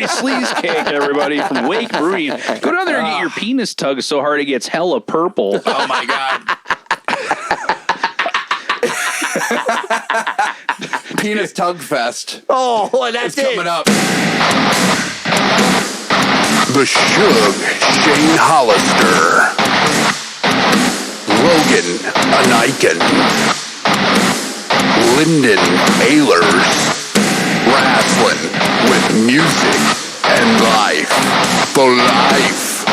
sleaze cake, everybody, from Wake Brewing. Go down there and get your penis tugged so hard it gets hella purple. Oh, my God. Penis Tug Fest. Oh, that's It's coming up. The SHug, Shane Hollister. Logan, Ineichen. Lyndon, Ehlers. Wrastlin with music and life. For life.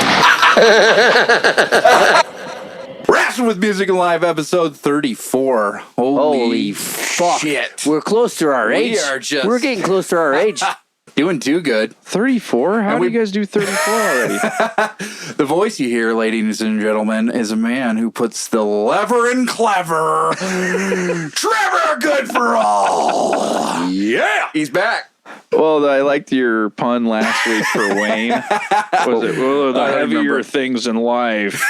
Wrestling with Music and Live, episode 34. Holy fuck. Shit. We're close to our age. We're getting close to our age. Doing too good. 34? How do you guys do 34 already? The voice you hear, ladies and gentlemen, is a man who puts the lever in clever. Trevor, good for all. Yeah. He's back. Well, I liked your pun last week for Wayne. Was it, well, the heavier things in life.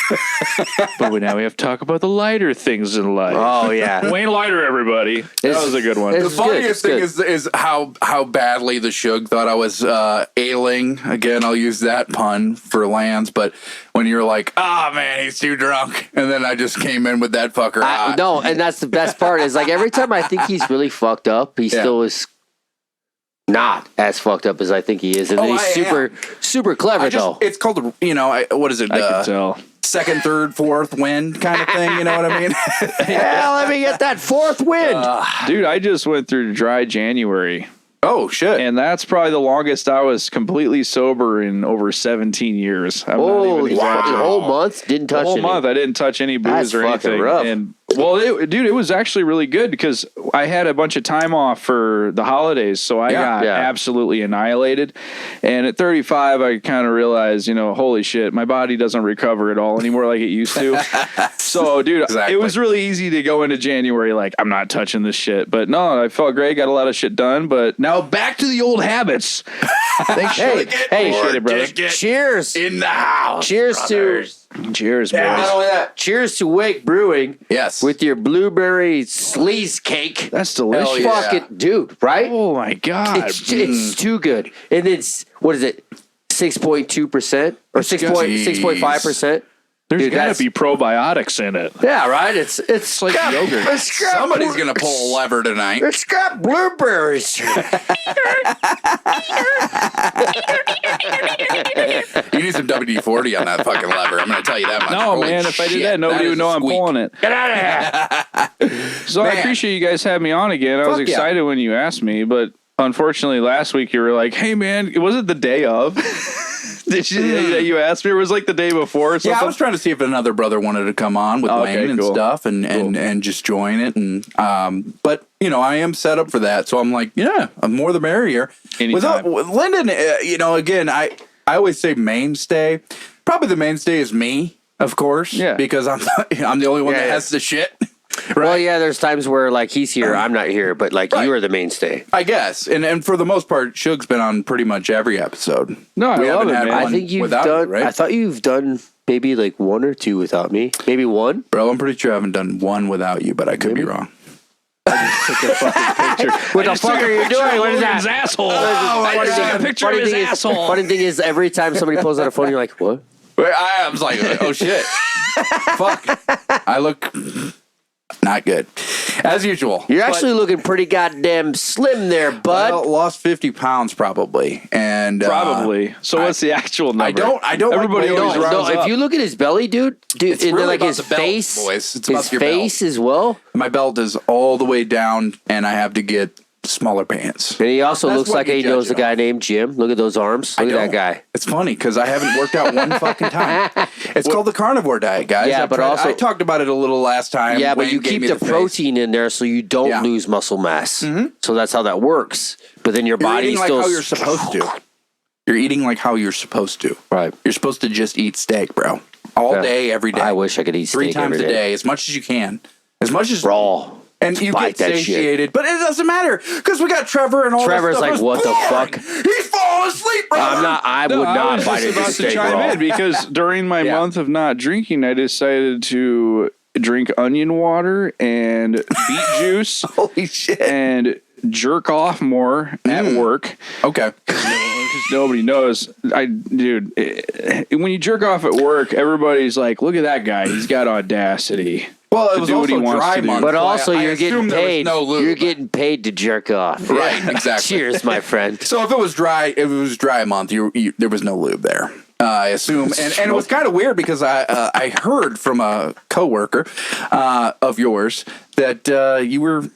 But now we have to talk about the lighter things in life. Oh, yeah. Wayne Lighter, everybody. That was a good one. The funniest thing is how badly the SHug thought I was ailing. Again, I'll use that pun for Lance, but when you're like, man, he's too drunk. And then I just came in with that fucker. No, and that's the best part is like every time I think he's really fucked up, he still is not as fucked up as I think he is. And then he's super clever, though. It's called, what is it? I can tell. Second, third, fourth wind kind of thing. You know what I mean? Yeah, let me get that fourth wind. Dude, I just went through dry January. Oh, shit. And that's probably the longest I was completely sober in over 17 years. I'm not even exaggerating. The whole month? Didn't touch any? The whole month, I didn't touch any booze or anything. Rough. And, well, it was actually really good because I had a bunch of time off for the holidays, so I got absolutely annihilated. And at 35, I kind of realized, holy shit, my body doesn't recover at all anymore like it used to. So, dude, it was really easy to go into January like, I'm not touching this shit. But no, I felt great, got a lot of shit done. But now back to the old habits. Thanks, hey, brother. Cheers. In the house. Cheers, brothers. Cheers, boys. Not only that, cheers to Wake Brewing. Yes. With your blueberry sleaze cake. That's delicious. Yeah. Fucking dude, right? Oh, my God. It's too good. And it's, what is it, 6.2% or 6.5%? There's got to be probiotics in it. Yeah, right? It's like yogurt. Somebody's going to pull a lever tonight. It's got blueberries. You need some WD-40 on that fucking lever. I'm going to tell you that much. No, Holy man, if I did that, nobody that would know I'm pulling it. Get out of here. So I appreciate you guys having me on again. I was excited when you asked me, but unfortunately last week you were like, hey, man, was it the day of? Did you asked me? Or was it like the day before or something? Yeah, I was trying to see if another brother wanted to come on with Wayne and stuff and just join it. And but, I am set up for that. So I'm like, more the merrier. With Lyndon, again, I always say mainstay. Probably the mainstay is me, of course. Yeah. Because I'm the only one that has the shit. Right? Well, yeah, there's times where, like, he's here, I'm not here, but, like, you are the mainstay. I guess. And for the most part, SHug's been on pretty much every episode. No, I love it, man. I think you've done, right? I thought you've done maybe, like, one or two without me. Maybe one? Bro, I'm pretty sure I haven't done one without you, but I could be wrong. I just took a fucking picture. What the fuck are you doing? What is that? Asshole. I just took a picture of his asshole. Funny thing is, every time somebody pulls out a phone, you're like, what? I was like, oh, shit. Fuck. I look... not good. As usual. You're actually looking pretty goddamn slim there, bud. Well, lost 50 pounds probably. And probably. So what's the actual number? I don't Everybody always rounds up. If you look at his belly, dude, it's and really like about his the belt, face, boys. It's his about your face belt. as well. My belt is all the way down, and I have to get smaller pants. And he also looks like he knows a guy named Jim. Look at those arms. Look at that guy. It's funny because I haven't worked out one fucking time. It's called the carnivore diet, guys. Yeah, but also I talked about it a little last time. Yeah, but you keep the protein in there so you don't lose muscle mass. Mm-hmm. So that's how that works. But then your body still... like how you're supposed to. You're eating like how you're supposed to. Right. You're supposed to just eat steak, bro. All day, every day. I wish I could eat steak 3 times a day, as much as you can. As much as... raw. And you get satiated. But it doesn't matter because we got Trevor and all Trevor's that stuff. like, what the fuck? He's falling asleep, bro. I would not bite into steak raw. Because during my month of not drinking, I decided to drink onion water and beet juice. Holy shit. And jerk off more at work. Okay. because nobody knows. Dude, when you jerk off at work, everybody's like, "Look at that guy. He's got audacity." Well, it was also dry month, but also you're getting paid. You're getting paid to jerk off. Right, exactly. Cheers, my friend. So if it was dry month, there was no lube there. I assume, and it was kind of weird because I heard from a coworker of yours that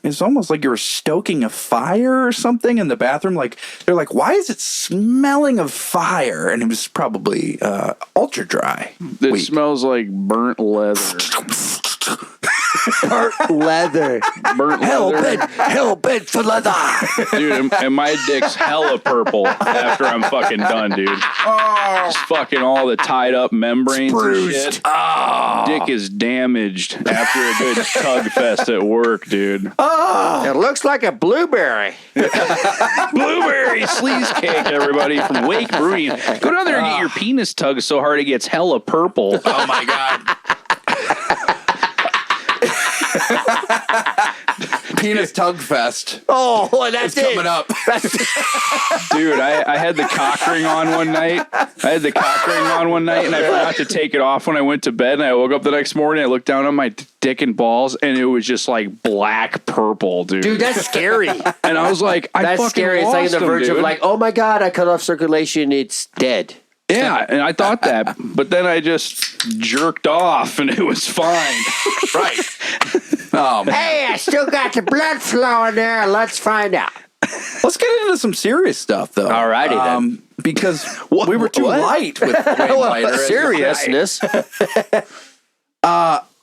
it's almost like you were stoking a fire or something in the bathroom. Like they're like, why is it smelling of fire? And it was probably ultra dry. It smells like burnt leather. Burnt leather. Hell bent for leather. Dude, and my dick's hella purple after I'm fucking done, dude. Just fucking all the tied up membranes and shit. Dick is damaged after a good tug fest at work, dude. It looks like a blueberry. Blueberry sleaze cake, everybody, from Wake Brewing. Go down there and get your penis tugged so hard it gets hella purple. Oh, my God. Penis Tug Fest. Oh, that's it's coming up. Dude, I had the cock ring on one night. And I forgot to take it off when I went to bed. And I woke up the next morning. I looked down on my dick and balls, and it was just like black purple, dude. Dude, that's scary. And I was like, that's scary. It's like on the verge of like, oh my God, I cut off circulation. It's dead. Yeah, and I thought that, but then I just jerked off, and it was fine. Right. Oh, man. Hey, I still got the blood flowing there. Let's find out. Let's get into some serious stuff, though. Alrighty, then. Because we were too light with Lyter. Seriousness.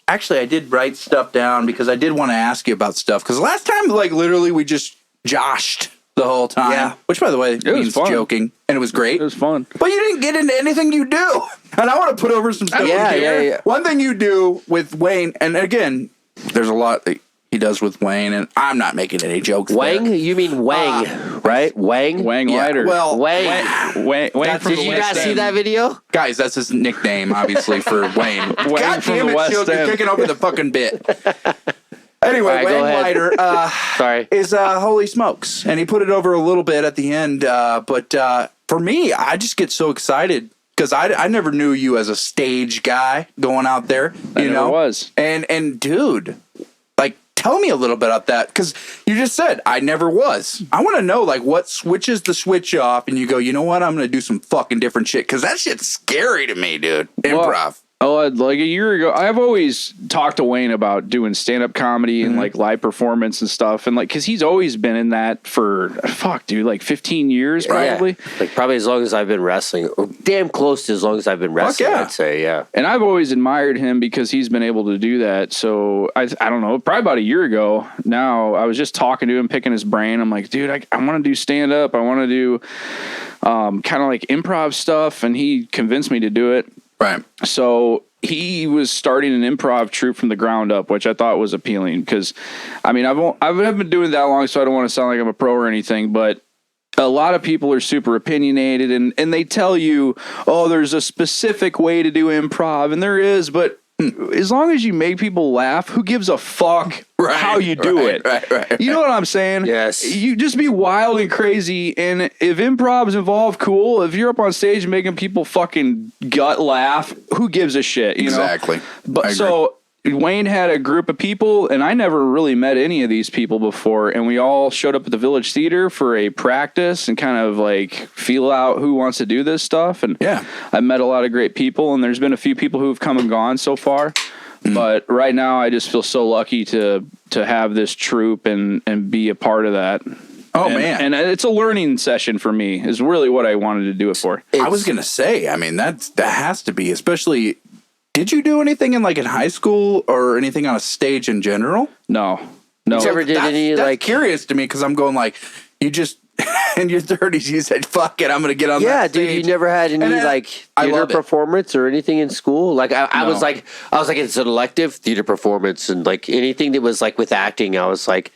Actually, I did write stuff down because I did want to ask you about stuff. Because last time, like, literally, we just joshed the whole time. Yeah. Which, by the way, means joking. And it was great. It was fun. But you didn't get into anything you do. And I want to put over some stuff. Yeah. One thing you do with Wayne, and again, there's a lot that he does with Wayne, and I'm not making any jokes. Wang? There. You mean Wang, right? Wang? Wang Lyter. Well, Wang. Did you not see that video? Guys, that's his nickname, obviously, for Wayne. God damn it, Shug, you're taking over the fucking bit. Anyway, Wayne Lyter is Holy Smokes, and he put it over a little bit at the end. But for me, I just get so excited because I never knew you as a stage guy going out there. You know, was and dude, like, tell me a little bit about that because you just said I never was. I want to know like what switches the switch off, and you go, you know what, I'm going to do some fucking different shit because that shit's scary to me, dude. Improv. Like a year ago, I've always talked to Wayne about doing stand-up comedy and like live performance and stuff, and like because he's always been in that for like 15 years probably. Yeah. Like probably as long as I've been wrestling, or damn close to as long as I've been wrestling. I'd say, yeah. And I've always admired him because he's been able to do that. So I don't know, probably about a year ago now, I was just talking to him, picking his brain. I'm like, dude, I want to do stand-up. I want to do kind of like improv stuff, and he convinced me to do it. Right. So he was starting an improv troupe from the ground up, which I thought was appealing because, I mean, I haven't been doing it that long, so I don't want to sound like I'm a pro or anything, but a lot of people are super opinionated and they tell you, oh, there's a specific way to do improv, and there is, but as long as you make people laugh, who gives a fuck how you do it? Right. You know what I'm saying? Yes. You just be wild and crazy, and if improv's involved, cool. If you're up on stage making people fucking gut laugh, who gives a shit? You exactly. know? But so Wayne had a group of people, and I never really met any of these people before, and we all showed up at the Village Theater for a practice and kind of like feel out who wants to do this stuff. And I met a lot of great people, and there's been a few people who've come and gone so far. But right now, I just feel so lucky to have this troupe and be a part of that. Oh, man. And it's a learning session for me, is really what I wanted to do it for. I was going to say, I mean, that has to be, especially... Did you do anything in high school or anything on a stage in general? No. You ever did any that's curious to me because I'm going like, you just in your 30s you said, fuck it, I'm going to get on that stage. Yeah, dude, you never had any theater performance or anything in school? Like I was like it's an elective theater performance and like anything that was like with acting, I was like,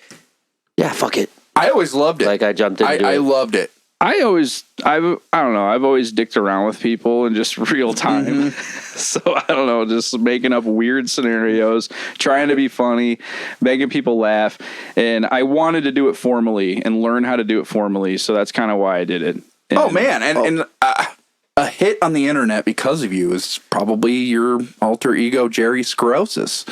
yeah, fuck it. I always loved it. Like I jumped into it. I loved it. I don't know. I've always dicked around with people in just real time. So I don't know, just making up weird scenarios, trying to be funny, making people laugh. And I wanted to do it formally and learn how to do it formally. So that's kind of why I did it. And a hit on the internet because of you is probably your alter ego, Jerry Sclerosis.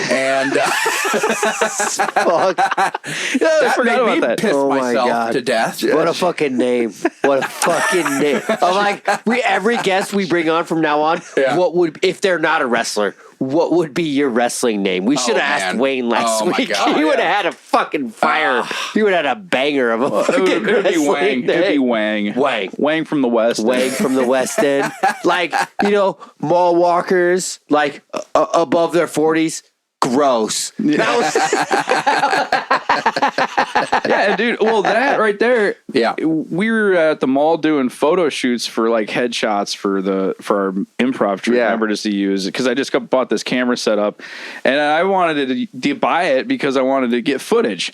And Fuck. I forgot about that. Pissed myself to death. What a fucking name. What a fucking name. I'm like, every guest we bring on from now on, what would, if they're not a wrestler, what would be your wrestling name? We should have asked Wayne last week. He would have had a fucking fire. He would have had a banger of a fucking wrestling name. It'd be Wang. Wang from the West. Wang from the West End. Like, mall walkers, like, above their 40s. Gross. Yeah, dude. Well, that right there. Yeah, we were at the mall doing photo shoots for like headshots for our improv troupe members to use because I just bought this camera set up, and I wanted to buy it because I wanted to get footage,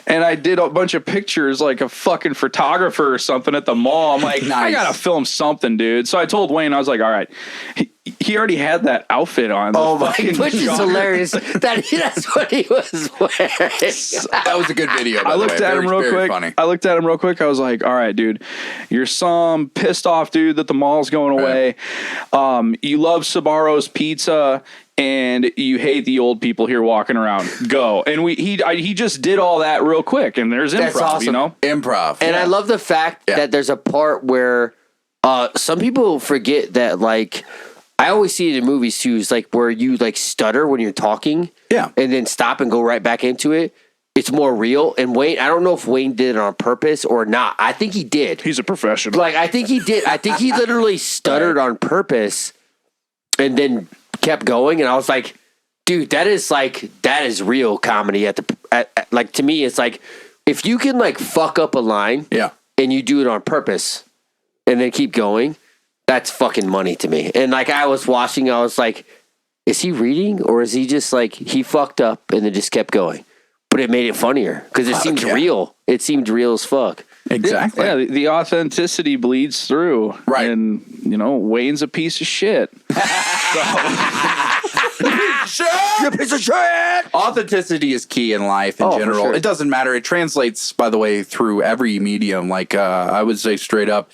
and I did a bunch of pictures like a fucking photographer or something at the mall. I'm like, I gotta film something, dude. So I told Wayne, I was like, all right. He already had that outfit on. Oh my, which is hilarious. That's what he was wearing. That was a good video. I looked at him real quick. Funny. I looked at him real quick. I was like, all right, dude, you're some pissed off dude that the mall's going away. You love Sbarro's pizza and you hate the old people here walking around. Go. And he just did all that real quick. And there's improv, That's awesome. Improv. And I love the fact that there's a part where some people forget that, like, I always see it in movies too. It's like where you like stutter when you're talking, and then stop and go right back into it. It's more real. And Wayne, I don't know if Wayne did it on purpose or not. I think he did. He's a professional. Like I think he did. I think he literally stuttered on purpose, and then kept going. And I was like, dude, that is real comedy. Like to me, it's like if you can like fuck up a line, and you do it on purpose, and then keep going. That's fucking money to me. And like I was watching, I was like, is he reading or is he just like he fucked up and then just kept going? But it made it funnier because it seemed real. It seemed real as fuck. Exactly. Yeah, the authenticity bleeds through. Right. And Wayne's a piece of shit. You're a piece of shit. Authenticity is key in life in general. Sure. It doesn't matter. It translates, by the way, through every medium. Like I would say straight up,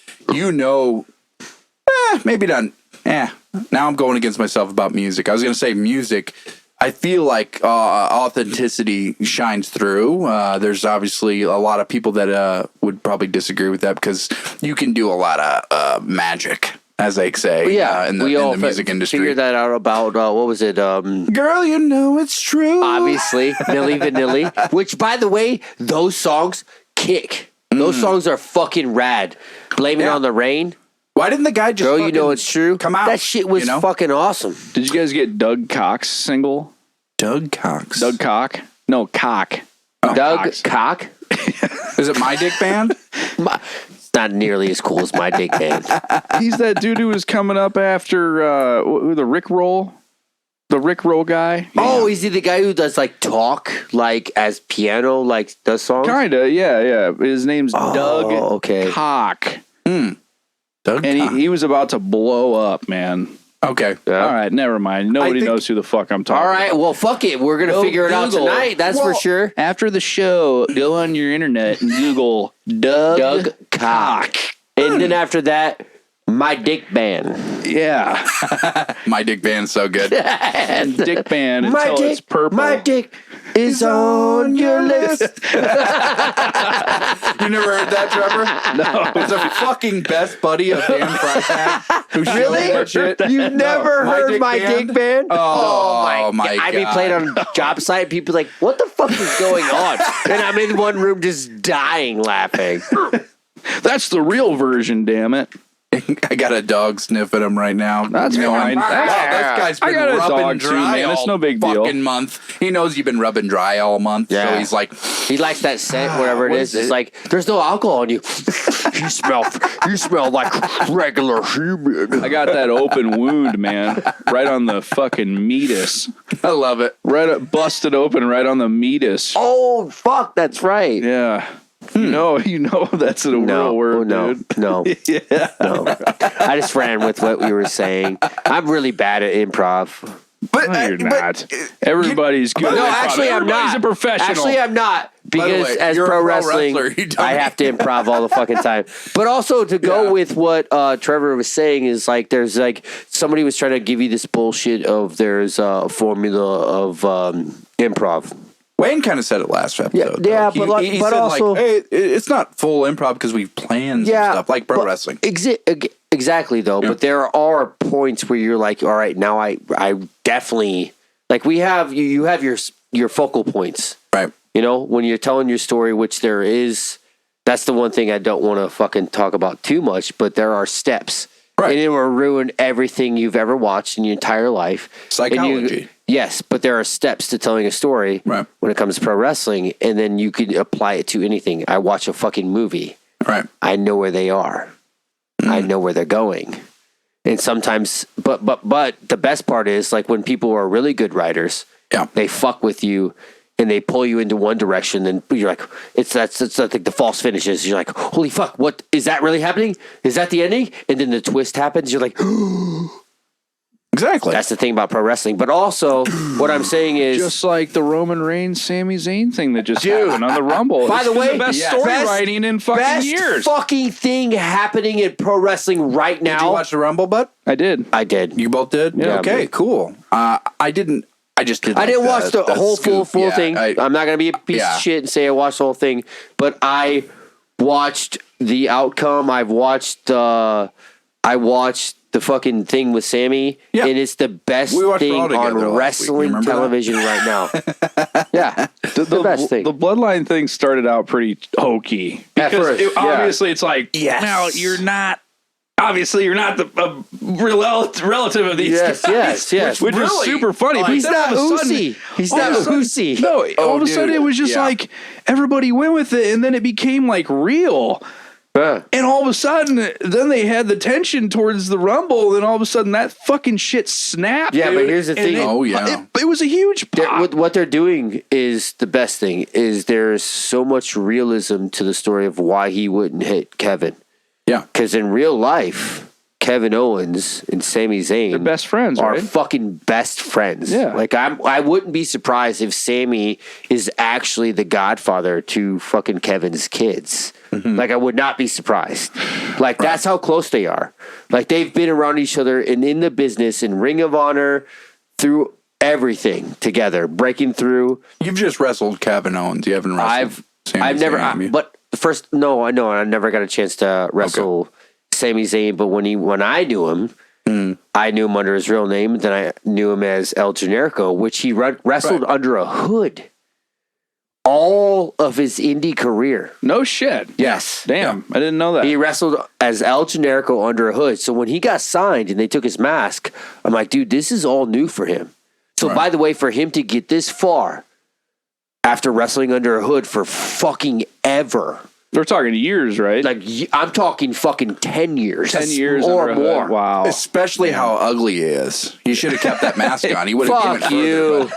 maybe not. Now I'm going against myself about music. I was going to say music. I feel like authenticity shines through. There's obviously a lot of people that would probably disagree with that because you can do a lot of magic, as they say, in the music industry. Figured that out about, what was it? Girl, you know it's true. Obviously, Milli Vanilli, which, by the way, those songs kick. Those songs are fucking rad. Blame It on the Rain. Why didn't the guy just Girl, you know it's true. Come out. That shit was fucking awesome. Did you guys get Doug Cock's single? Doug Cox. Doug Cock? No, Cock. Oh, Doug Cock? Is it My Dick Band? It's not nearly as cool as My Dick Band. He's that dude who was coming up after the Rick Roll. The Rick Roll guy. Oh, is he the guy who does like talk like as piano, like does songs? Kinda, yeah. His name's Doug Cock. Doug and he was about to blow up, man. Okay. Yeah. All right, never mind. Nobody knows who the fuck I'm talking about. All right, well, fuck it. We're going to figure it out tonight. That's for sure. After the show, go on your internet and Google Doug Cock. And then after that, My Dick Band. Yeah. My Dick Band's so good. Dick Band until it's purple. My dick is on your list. You never heard that, Trevor? No. It's a fucking best buddy of Dan Freitag. Who really? You never heard My Dick Band? Oh my God. I'd be playing on a job site and people like, what the fuck is going on? And I'm in one room just dying laughing. That's the real version, damn it. I got a dog sniffing him right now. That's fine. This guy's been rubbing dry man. It's no big deal. Fucking month. He knows you've been rubbing dry all month. Yeah. So he's like, he likes that scent, whatever it is. It's like, there's no alcohol on you. You smell like regular human. I got that open wound, man. Right on the fucking meatus. I love it. Busted open right on the meatus. Oh, fuck. That's right. Yeah. You know that's a real word, dude. No. I just ran with what we were saying. I'm really bad at improv. But you're not. Everybody's good. No, actually, I'm not. Everybody's a professional. Actually, I'm not. Because way, as you're pro a wrestling, wrestler, I have to improv all the fucking time. But also to go with what Trevor was saying is like there's like somebody was trying to give you this bullshit of there's a formula of improv. Wayne kind of said it last episode. Yeah, he but said also, like, hey, it's not full improv because we've planned some stuff like pro wrestling. Exactly though, but there are points where you're like, all right, now I definitely like we have you have your focal points, right? You know, when you're telling your story, which there is, that's the one thing I don't want to fucking talk about too much, but there are steps. Right. And it will ruin everything you've ever watched in your entire life. Psychology. Yes, but there are steps to telling a story when it comes to pro wrestling, and then you can apply it to anything. I watch a fucking movie. Right. I know where they are. I know where they're going. And sometimes, but the best part is like when people are really good writers, they fuck with you and they pull you into one direction, and you're like, it's like the false finishes. You're like, holy fuck, what is that really happening? Is that the ending? And then the twist happens. You're like, exactly. That's the thing about pro wrestling. But also, what I'm saying is just like the Roman Reigns, Sami Zayn thing that just happened on the Rumble. By the way, the best story writing in fucking years. Fucking thing happening in pro wrestling right now. Did you watch the Rumble, bud? I did. You both did? Yeah. Okay, cool. I didn't. I just didn't. I didn't watch the whole full thing. I'm not gonna be a piece of shit and say I watched the whole thing, but I watched the outcome. I watched the fucking thing with Sammy, and it's the best thing on wrestling television right now. Yeah, the best thing. The Bloodline thing started out pretty hokey because obviously it's like, now you're not. Obviously, you're not the relative of these guys. Yes. Which is super funny. He's not Uzi. He's not Uzi. No, all of a sudden it was just like everybody went with it, and then it became like real. And all of a sudden, then they had the tension towards the Rumble, and all of a sudden that fucking shit snapped. Yeah, but here's the thing. It was a huge pop. What they're doing is the best thing. Is there's so much realism to the story of why he wouldn't hit Kevin. Yeah, because in real life, Kevin Owens and Sami Zayn, they're best friends, are fucking best friends. Yeah, like I wouldn't be surprised if Sami is actually the godfather to fucking Kevin's kids. Mm-hmm. Like I would not be surprised. Like that's how close they are. Like they've been around each other and in the business, in Ring of Honor, through everything together, breaking through. You've just wrestled Kevin Owens. You haven't wrestled. I've never. But first, no, I know. I never got a chance to wrestle Sami Zayn. But when I knew him, I knew him under his real name. Then I knew him as El Generico, which he wrestled under a hood all of his indie career. No shit. Yes. Damn. I didn't know that. He wrestled as El Generico under a hood. So when he got signed and they took his mask, I'm like, dude, this is all new for him. So by the way, for him to get this far after wrestling under a hood for fucking ever. We're talking years, right? Like, I'm talking fuking 10 years. 10 years or more. Wow. Especially how ugly he is. He should have kept that mask on. He would have Fuck you.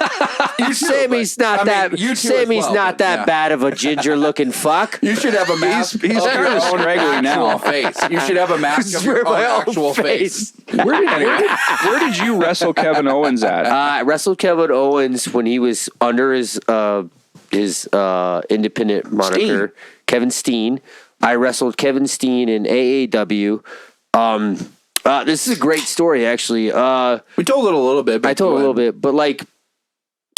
Sammy's not that bad of a ginger looking fuck. You should have a mask. He's kind of straggly now. Face. You should have a mask of your own actual face. Where did you wrestle Kevin Owens at? I wrestled Kevin Owens when he was under his independent moniker, Kevin Steen. I wrestled Kevin Steen in AAW. This is a great story, actually. We told it a little bit. I told a little bit, but like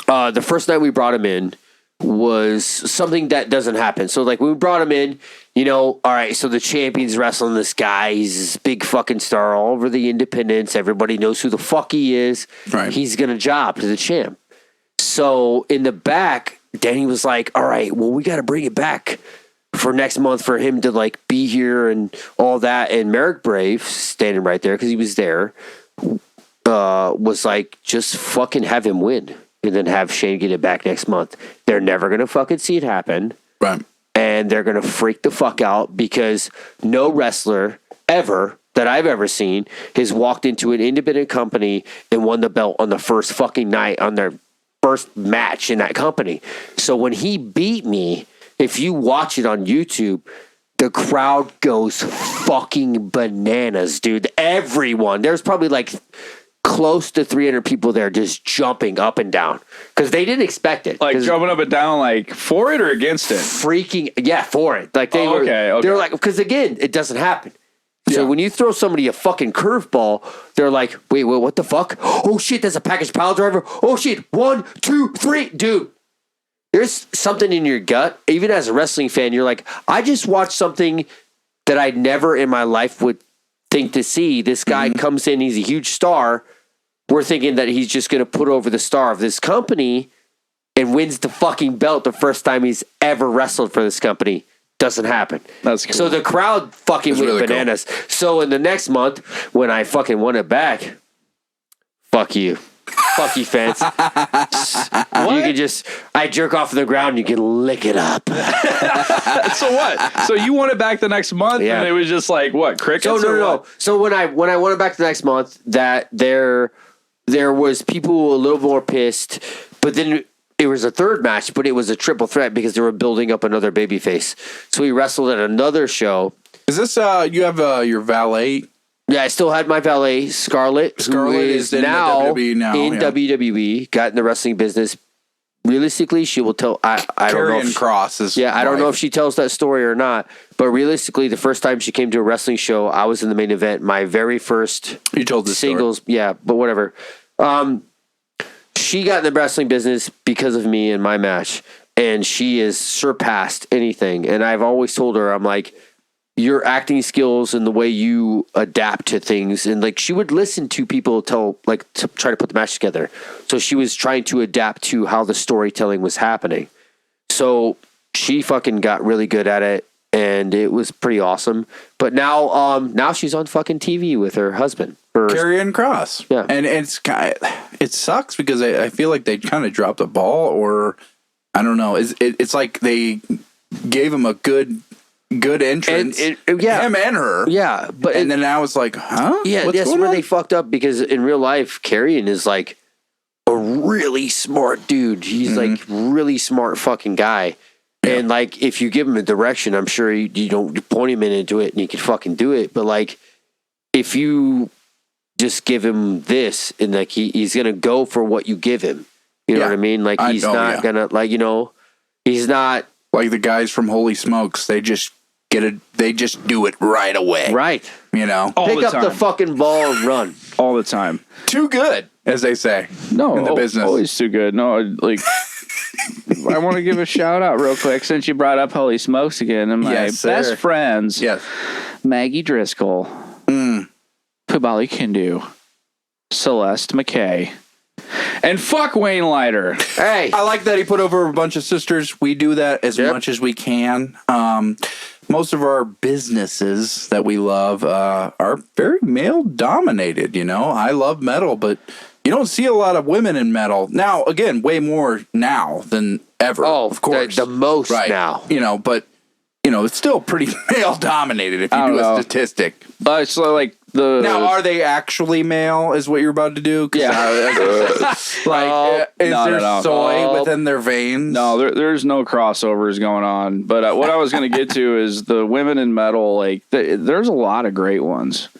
the first night we brought him in was something that doesn't happen. So like when we brought him in, you know, all right, so the champion's wrestling this guy. He's this big fucking star all over the independents. Everybody knows who the fuck he is. Right. He's going to job to the champ. So in the back, Danny was like, all right, well, we got to bring it back for next month for him to like be here and all that. And Merrick Brave, standing right there because he was there, was like, just fucking have him win and then have Shane get it back next month. They're never going to fucking see it happen. Right. And they're going to freak the fuck out because no wrestler ever that I've ever seen has walked into an independent company and won the belt on the first fucking night on their first match in that company. So when he beat me, if you watch it on YouTube, the crowd goes fucking bananas, dude. Everyone. There's probably like close to 300 people there just jumping up and down because they didn't expect it. Like jumping up and down, like for it or against it? Freaking, yeah, for it. Like they were, okay. They were like, because again, it doesn't happen. So when you throw somebody a fucking curveball, they're like, wait, what the fuck? Oh shit, that's a package pile driver. Oh shit, 1, 2, 3. Dude, there's something in your gut. Even as a wrestling fan, you're like, I just watched something that I never in my life would think to see. This guy comes in, he's a huge star. We're thinking that he's just going to put over the star of this company and wins the fucking belt the first time he's ever wrestled for this company. Doesn't happen. That's cool. So the crowd fucking went really bananas. Cool. So in the next month, when I fucking won it back, fuck you. Fuck you, fans. You can just, I jerk off on the ground and you can lick it up. So what? So you won it back the next month and it was just like, what, crickets? So no. So when I won it back the next month, that there was people a little more pissed, but then it was a third match, but it was a triple threat because they were building up another babyface. So we wrestled at another show. Is this, you have your valet? Yeah, I still had my valet, Scarlett. Scarlett is now in WWE now. In WWE, got in the wrestling business. Realistically, she will tell. I don't know. Cross is. Yeah, I don't know if she tells that story or not. But realistically, the first time she came to a wrestling show, I was in the main event. My very first. You told the singles. Story. Yeah, but whatever. She got in the wrestling business because of me and my match, and she has surpassed anything. And I've always told her, I'm like, your acting skills and the way you adapt to things. And like, she would listen to people to try to put the match together. So she was trying to adapt to how the storytelling was happening. So she fucking got really good at it and it was pretty awesome. But now she's on fucking TV with her husband. Karrion Kross. Yeah. And it sucks because I feel like they kind of dropped the ball, or I don't know. It's like they gave him a good entrance. Him and her. Yeah. And then I was like, huh? Yeah, that's where they fucked up because in real life, Karrion is like a really smart dude. He's like really smart fucking guy. Yeah. And like, if you give him a direction, I'm sure you don't point him into it and he can fucking do it. But like, if you just give him this and like, he's going to go for what you give him. You know what I mean? Like, he's not going to like, he's not like the guys from Holy Smokes. They just do it right away. Right. Pick up the fucking ball and run. All the time. Too good, as they say. No, in the business. Always too good. No, like, I want to give a shout out real quick since you brought up Holy Smokes again. And my best friends, Maggie Driscoll, Pubali Kindu, Celeste McKay, and fuck Wayne Lyter. Hey, I like that he put over a bunch of sisters. We do that as much as we can. Most of our businesses that we love are very male dominated. I love metal, but you don't see a lot of women in metal now. Again, way more now than ever. Oh, of course, the most now. But it's still pretty male dominated if you do a statistic. So like. Now, are they actually male? Is what you're about to do? Yeah. Is there soy within their veins? No, there's no crossovers going on. But what I was going to get to is the women in metal. Like, there's a lot of great ones,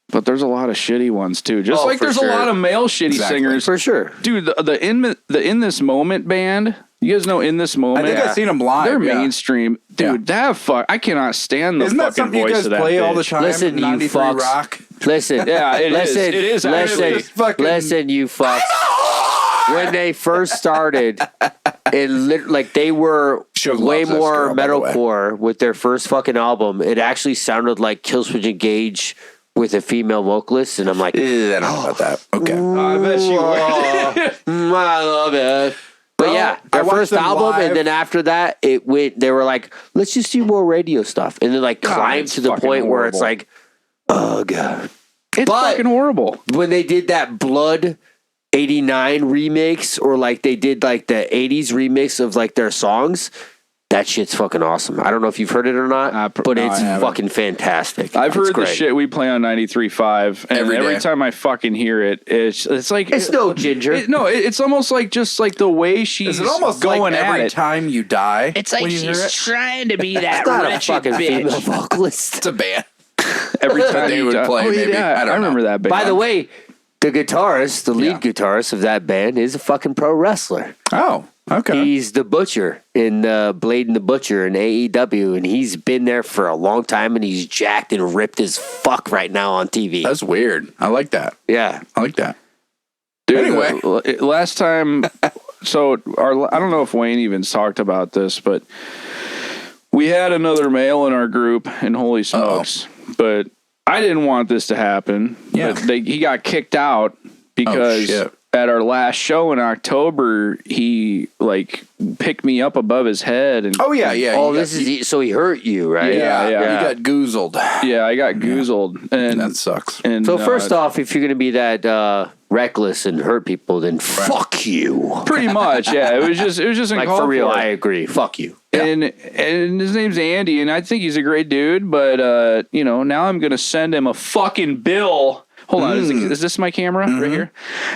but there's a lot of shitty ones too. Just like there's a lot of male shitty singers for sure. Dude, the In This Moment band. You guys know In This Moment? I think I've seen them live. They're mainstream. Dude, I cannot stand the fucking voice of that play bitch. all the time? Listen, you fucks. Rock? Listen. Yeah, it is. It is. Listen, you fucks. When they first started, they were way more metalcore with their first fucking album. It actually sounded like Killswitch Engage with a female vocalist, and I'm like, I don't know about that. Okay. I bet you would. I love it. But their first album, live. And then after that, it went. They were like, "Let's just do more radio stuff," and then climbed to the point where it's like, "Oh god, it's fucking horrible." When they did that Blood '89 remix, or they did the '80s remix of their songs, that shit's fucking awesome. I don't know if you've heard it or not, but it's fucking fantastic. I've heard the shit we play on 93.5, and every time I fucking hear it, it's like it's no Ginger. It's almost like just like the way she's going at every it. time you die. It's like she's trying to be that wretched fucking female vocalist. It's a band. Every time they would play, maybe. I remember that band. By the way, The guitarist, the lead guitarist of that band, is a fucking pro wrestler. Oh, okay. He's the Butcher in Blade and the Butcher in AEW, and he's been there for a long time, and he's jacked and ripped as fuck right now on TV. That's weird. I like that. Yeah. I like that. Dude, anyway. Last time, so I don't know if Wayne even talked about this, but we had another male in our group, and holy smokes. But I didn't want this to happen. Yeah. But he got kicked out because at our last show in October, he picked me up above his head. And Oh, so he hurt you, right? Yeah. You got goozled. Yeah, I got goozled. And that sucks. And, so first off, if you're going to be that reckless and hurt people, then fuck you. Pretty much, yeah. It was just for real, I agree. Fuck you. And his name's Andy, and I think he's a great dude, but now I'm gonna send him a fucking bill. Hold on, is this my camera right here?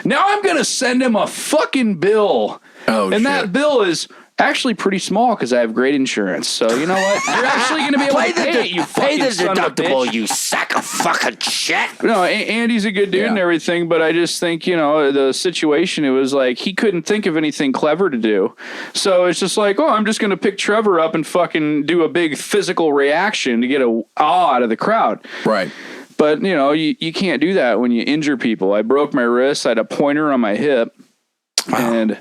Now I'm gonna send him a fucking bill. Oh, and that bill is actually pretty small because I have great insurance. So you know what? You're actually gonna be able to pay it. You fucking son of a bitch. You sack of fucking shit. No, Andy's a good dude and everything, but I just think, the situation, it was like he couldn't think of anything clever to do. So it's just like, I'm just going to pick Trevor up and fucking do a big physical reaction to get a awe out of the crowd. Right. But, you can't do that when you injure people. I broke my wrist. I had a pointer on my hip. Wow. And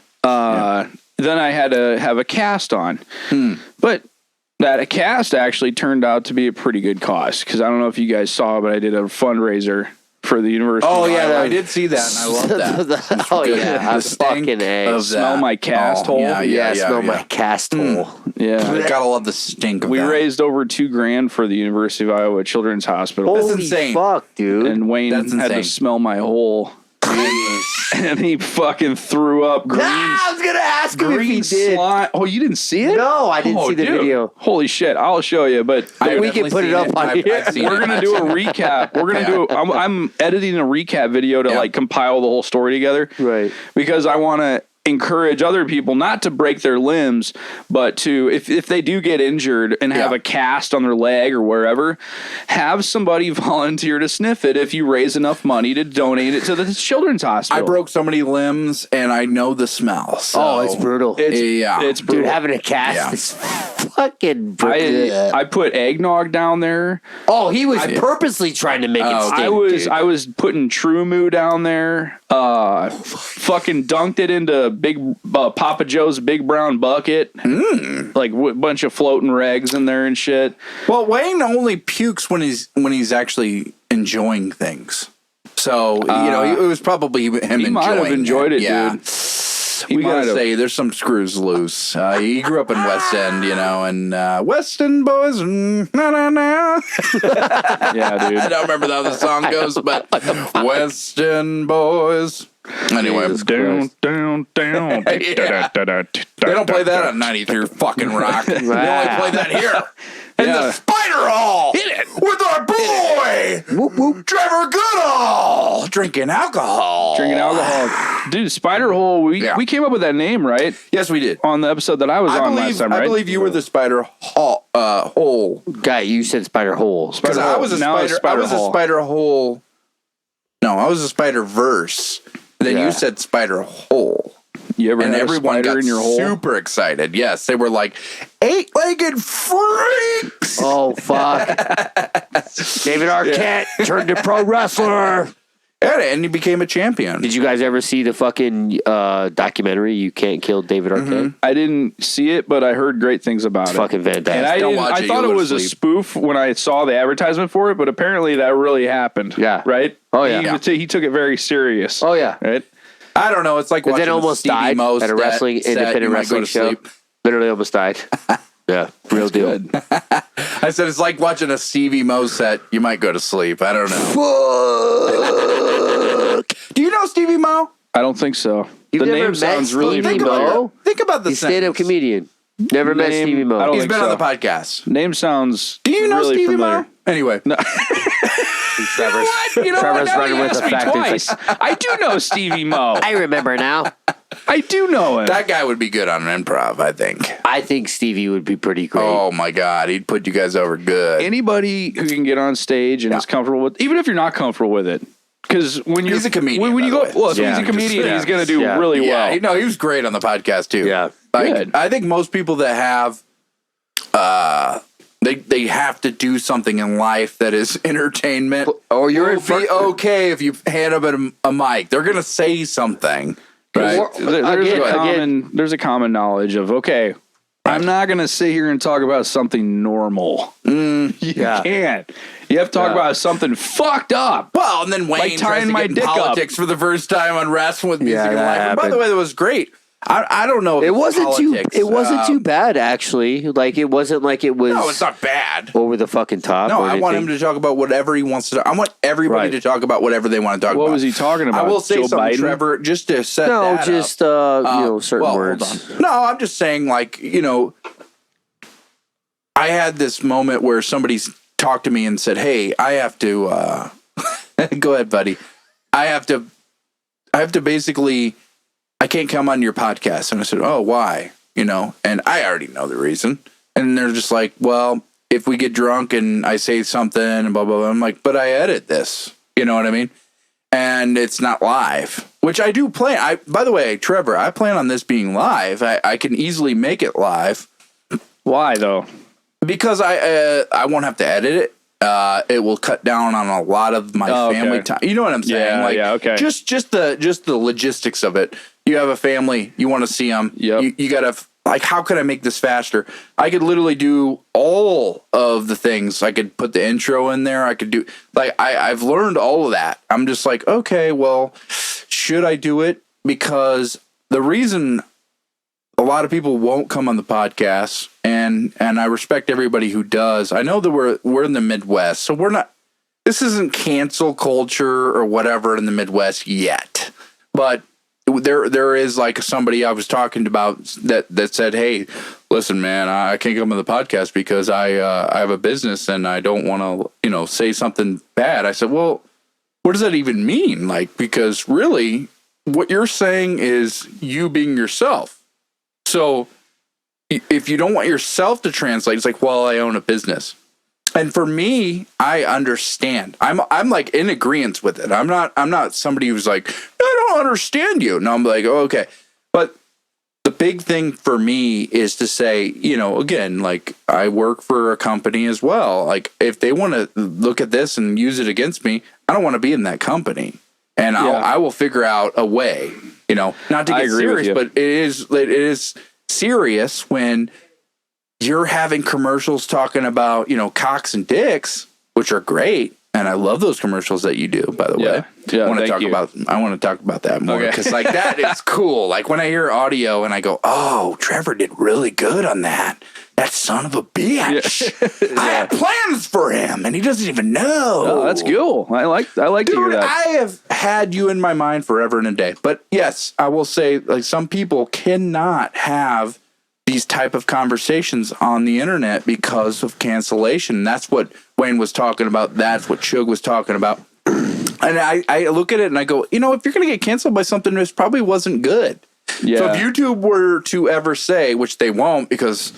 then I had to have a cast on. But that cast actually turned out to be a pretty good cause, because I don't know if you guys saw, but I did a fundraiser for the university. Oh, yeah, I did see that, and I love that. The fucking A. Smell my cast hole. Smell my cast hole. Yeah. Gotta love the stink of we that. We raised over $2,000 for the University of Iowa Children's Hospital. Holy That's insane. Fuck, dude. And Wayne had to smell my hole. And he fucking threw up green. I was gonna ask him if he did. Slime. Oh, you didn't see it? No, I didn't see the video. Holy shit! I'll show you. But we can put it up on here. We're gonna do a recap. We're gonna do. I'm editing a recap video to compile the whole story together. Right. Because I want to encourage other people not to break their limbs, but to, if they do get injured and have a cast on their leg or wherever, have somebody volunteer to sniff it if you raise enough money to donate it to the children's hospital. I broke so many limbs and I know the smell. So it's brutal. It's brutal. Dude, having a cast is fucking brutal. I put eggnog down there. Oh, he was purposely trying to make it stink. I was putting True Moo down there. Fucking dunked it into big Papa Joe's Big Brown Bucket. Like a bunch of floating regs in there and shit. Well, Wayne only pukes when he's actually enjoying things. So, it was probably him enjoying it. He might have enjoyed it, dude. We gotta say, there's some screws loose. He grew up in West End, and West End boys, na. Yeah, dude. I don't remember how the song goes, but West End boys. Anyway, down. They don't play that on 93 fucking Rock. They only play that here. In the Spider Hall. Hit it. With our boy, Trevor Goodall. Drinking alcohol. Dude, Spider Hole, we came up with that name, right? Yes, we did. On the episode that I was on last time, right? I believe you were the Spider Hole. Guy, you said Spider Hole. Because I was a Spider Hole. No, I was a Spider Verse. Then you said Spider Hole. You ever and had everyone a spider got in your hole? Super excited. Yes, they were like 8-legged freaks. Oh fuck! David Arquette turned to pro wrestler. And he became a champion. Did you guys ever see the fucking documentary You Can't Kill David Arquette? I didn't see it, but I heard great things about it. Fucking fantastic. And I thought it was a spoof when I saw the advertisement for it, but apparently that really happened. Yeah. Right? Oh yeah. He took it very serious. Oh yeah. Right? I don't know. It's like watching then almost Stevie died Mo at a independent wrestling show. Literally almost died. Yeah, real deal. I said it's like watching a Stevie Mo set. You might go to sleep. I don't know. Fuck. Do you know Stevie Mo? I don't think so. You've the name sounds really familiar. Think about the stand-up comedian. Never met Stevie Mo. He's been on the podcast. Name sounds. Do you know really Stevie familiar. Mo? Anyway. No. Trevor's running with the fact. I do know Stevie Mo. I remember now. I do know him. That guy would be good on an improv, I think. I think Stevie would be pretty great. Oh my God, he'd put you guys over good. Anybody who can get on stage and is comfortable with, even if you're not comfortable with it, Because he's a comedian. When you go, well, so he's a comedian. He's going to do really well. No, he was great on the podcast too. Yeah, like, I think most people that have, they have to do something in life that is entertainment. Or you're be okay if you hand them a mic. They're going to say something. Right? There's a common knowledge of I'm not going to sit here and talk about something normal. You can't. You have to talk about something fucked up. Well, and then Wayne tying my dick politics for the first time on Wrestling with Music and Life. And by the way, that was great. I don't know. If it wasn't politics. It wasn't too bad, actually. Like it wasn't like it was. No, it's not bad. Over the fucking top. No, I want him to talk about whatever he wants to talk. I want everybody to talk about whatever they want to talk about. What was he talking about? I will say Joe something, Biden? Trevor, just to set that just up. certain words. No, I'm just saying, like, I had this moment where somebody talked to me and said, "Hey, I have to." Go ahead, buddy. I have to basically. I can't come on your podcast. And I said, oh, why? And I already know the reason. And they're just like, well, if we get drunk and I say something and blah, blah, blah. I'm like, but I edit this. You know what I mean? And it's not live, which I do plan. By the way, Trevor, I plan on this being live. I can easily make it live. Why, though? Because I won't have to edit it. It will cut down on a lot of my family time. You know what I'm saying? Yeah, okay. Just the logistics of it. You have a family, you want to see them. Yep. You got to, like, how could I make this faster? I could literally do all of the things. I could put the intro in there. I could do, like, I've learned all of that. I'm just like, okay, well, should I do it? Because the reason a lot of people won't come on the podcast, and I respect everybody who does. I know that we're in the Midwest, so this isn't cancel culture or whatever in the Midwest yet, but there is like somebody I was talking about that said, hey, listen, man, I can't come on the podcast because I have a business and I don't want to, say something bad. I said, well, what does that even mean? Like, because really what you're saying is you being yourself. So if you don't want yourself to translate, it's like, well, I own a business. And for me, I understand. I'm like in agreement with it. I'm not somebody who's like, I don't understand you. No, I'm like, oh, okay. But the big thing for me is to say, again, like I work for a company as well. Like if they want to look at this and use it against me, I don't want to be in that company. And I will figure out a way, not to get serious, but it is serious when you're having commercials talking about, cocks and dicks, which are great. And I love those commercials that you do, by the way. Yeah, I want to talk about that more because like that is cool. Like when I hear audio and I go, oh, Trevor did really good on that. That son of a bitch. I had plans for him and he doesn't even know. Oh, that's cool. I like to hear that. I have had you in my mind forever and a day. But yes, I will say like some people cannot have these type of conversations on the internet because of cancellation. That's what Wayne was talking about. That's what SHug was talking about. And I look at it and I go, if you're going to get canceled by something, this probably wasn't good. Yeah. So if YouTube were to ever say, which they won't because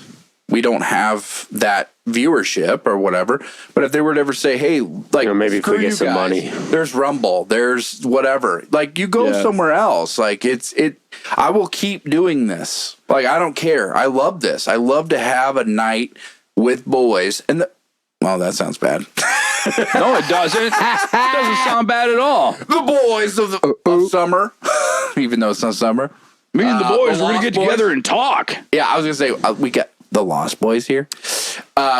we don't have that viewership or whatever, but if they were to ever say, hey, like, maybe if we get some money, there's Rumble, there's whatever, like you go somewhere else. Like I will keep doing this. Like, I don't care. I love this. I love to have a night with boys well, that sounds bad. No, it doesn't. It doesn't sound bad at all. The boys of summer, even though it's not summer. Me and the boys are going to get together and talk. Yeah, I was going to say, we got the Lost Boys here.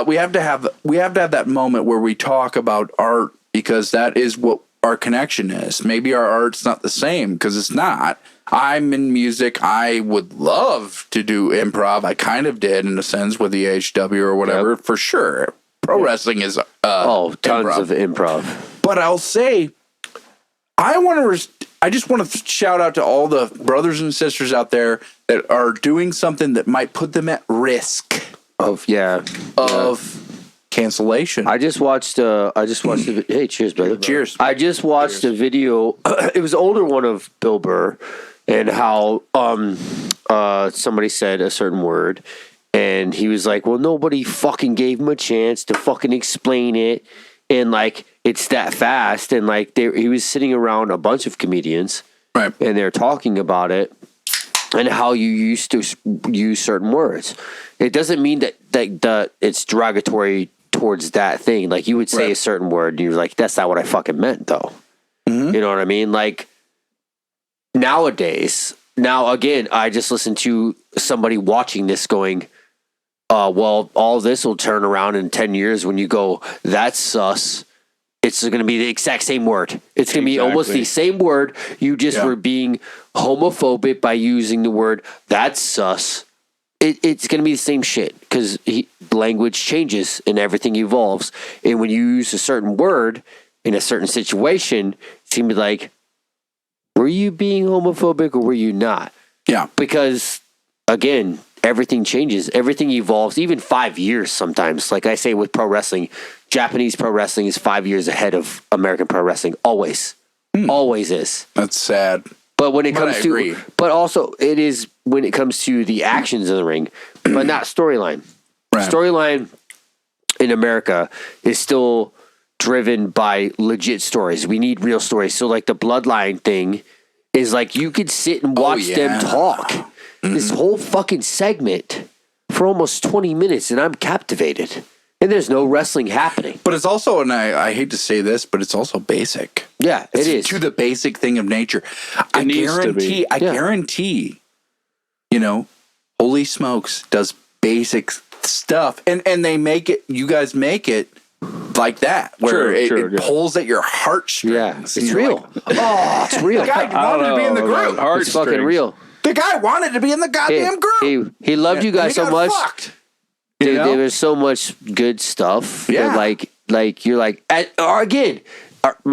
We have to have that moment where we talk about art because that is what our connection is. Maybe our art's not the same because it's not. I'm in music. I would love to do improv. I kind of did in a sense with the HW or whatever, for sure. Pro wrestling is tons of improv. But I'll say, I just want to shout out to all the brothers and sisters out there that are doing something that might put them at risk of cancellation. I just watched the hey, cheers, brother. Cheers. I just watched a video. It was an older one of Bill Burr and how somebody said a certain word and he was like, well, nobody fucking gave him a chance to fucking explain it. And like it's that fast. And like he was sitting around a bunch of comedians, right? And they're talking about it and how you used to use certain words. It doesn't mean that it's derogatory towards that thing. Like you would say a certain word and you're like, that's not what I fucking meant though. Mm-hmm. You know what I mean? Like nowadays, now again, I just listened to somebody watching this going, well, all this will turn around in 10 years when you go, that's sus. It's going to be the exact same word. It's going to be almost the same word. You just were being homophobic by using the word, that's sus. It's going to be the same shit because language changes and everything evolves. And when you use a certain word in a certain situation, it's going to be like, were you being homophobic or were you not? Yeah. Because, again, everything changes. Everything evolves, even 5 years sometimes. Like I say with pro wrestling, Japanese pro wrestling is 5 years ahead of American pro wrestling. Always. Always is. That's sad. But when it comes to, but also it is when it comes to the actions in the ring, but not storyline. Right. Storyline in America is still driven by legit stories. We need real stories. So like the bloodline thing is like you could sit and watch them talk this whole fucking segment for almost 20 minutes and I'm captivated. And there's no wrestling happening. But it's also, and I hate to say this, but it's also basic. Yeah, it is. To the basic thing of nature. I guarantee, you know, Holy Smokes does basic stuff. And they make it, you guys make it like that, where it pulls at your heartstrings. Yeah, it's real. Like, oh, it's real. The guy wanted to be in the group. It's fucking real. The guy wanted to be in the goddamn group. He loved you guys so much. Fucked. Dude, there was so much good stuff. Yeah. Like you're like,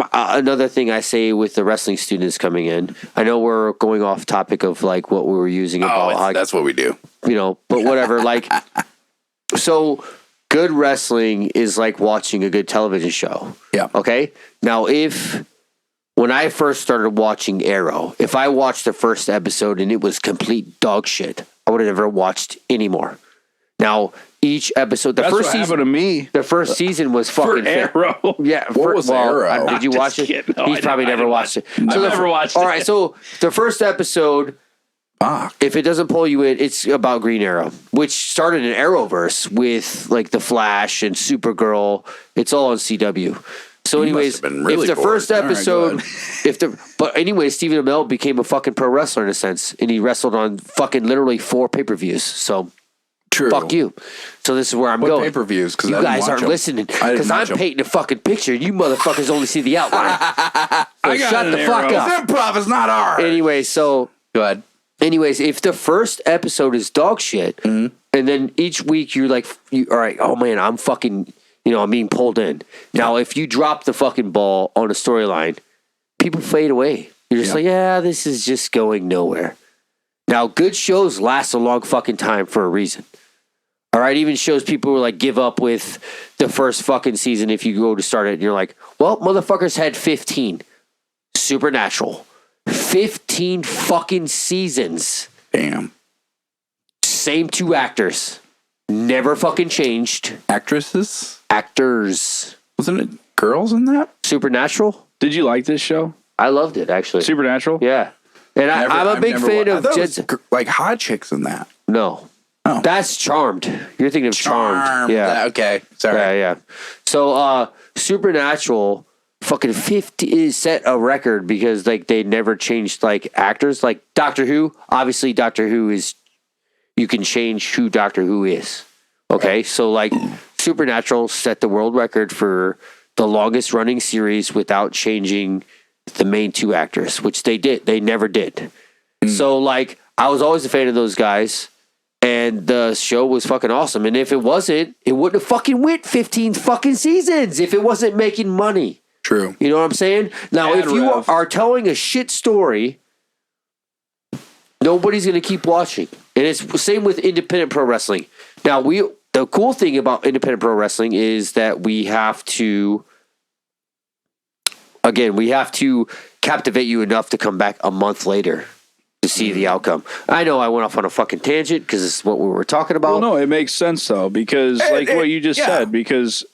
another thing I say with the wrestling students coming in, I know we're going off topic of like what we were using about. That's what we do. You know, but whatever. Like, so good wrestling is like watching a good television show. Yeah. Okay. Now, when I first started watching Arrow, if I watched the first episode and it was complete dog shit, I would have never watched anymore. Now, each episode, That's what happened to me. The first season was fucking Arrow. Yeah, what was Arrow? Did you watch it? No, He's probably never watched it. I've never watched it. All right, so the first episode, if it doesn't pull you in, it's about Green Arrow, which started an Arrowverse with like the Flash and Supergirl. It's all on CW. So, anyways, if the first episode, Stephen Amell became a fucking pro wrestler in a sense, and he wrestled on fucking literally 4 pay-per-views. So. True. Fuck you. So this is where I'm going. Pay-per-views? Because you guys aren't listening. Because I'm painting a fucking picture. You motherfuckers only see the outline. So shut the fuck up. Improv is not art. Anyway, so go ahead. Anyways, if the first episode is dog shit, and then each week you're like, all right, oh man, I'm fucking, I'm being pulled in. Now, if you drop the fucking ball on a storyline, people fade away. You're just like, this is just going nowhere. Now, good shows last a long fucking time for a reason. All right, even shows people were like give up with the first fucking season if you go to start it and you're like, well, motherfuckers had 15. Supernatural. 15 fucking seasons. Damn. Same 2 actors. Never fucking changed. Actresses? Actors. Wasn't it girls in that? Supernatural? Did you like this show? I loved it, actually. Supernatural? Yeah. And I'm a big fan of Jensen. Like hot chicks in that. No. Oh. That's Charmed. You're thinking of Charmed. Yeah. Okay. Sorry. Yeah. So Supernatural fucking 50 set a record because like they never changed like actors. Like Doctor Who, obviously Doctor Who is, you can change who Doctor Who is. Okay. So like Supernatural set the world record for the longest running series without changing the main 2 actors, which they did. They never did. So like I was always a fan of those guys. And the show was fucking awesome. And if it wasn't, it wouldn't have fucking went 15 fucking seasons if it wasn't making money. True. You know what I'm saying? Now, if you are telling a shit story, nobody's going to keep watching. And it's the same with independent pro wrestling. Now, the cool thing about independent pro wrestling is that we have to captivate you enough to come back a month later to see the outcome. I know I went off on a fucking tangent because it's what we were talking about. Well, no, it makes sense though, because what you just said, because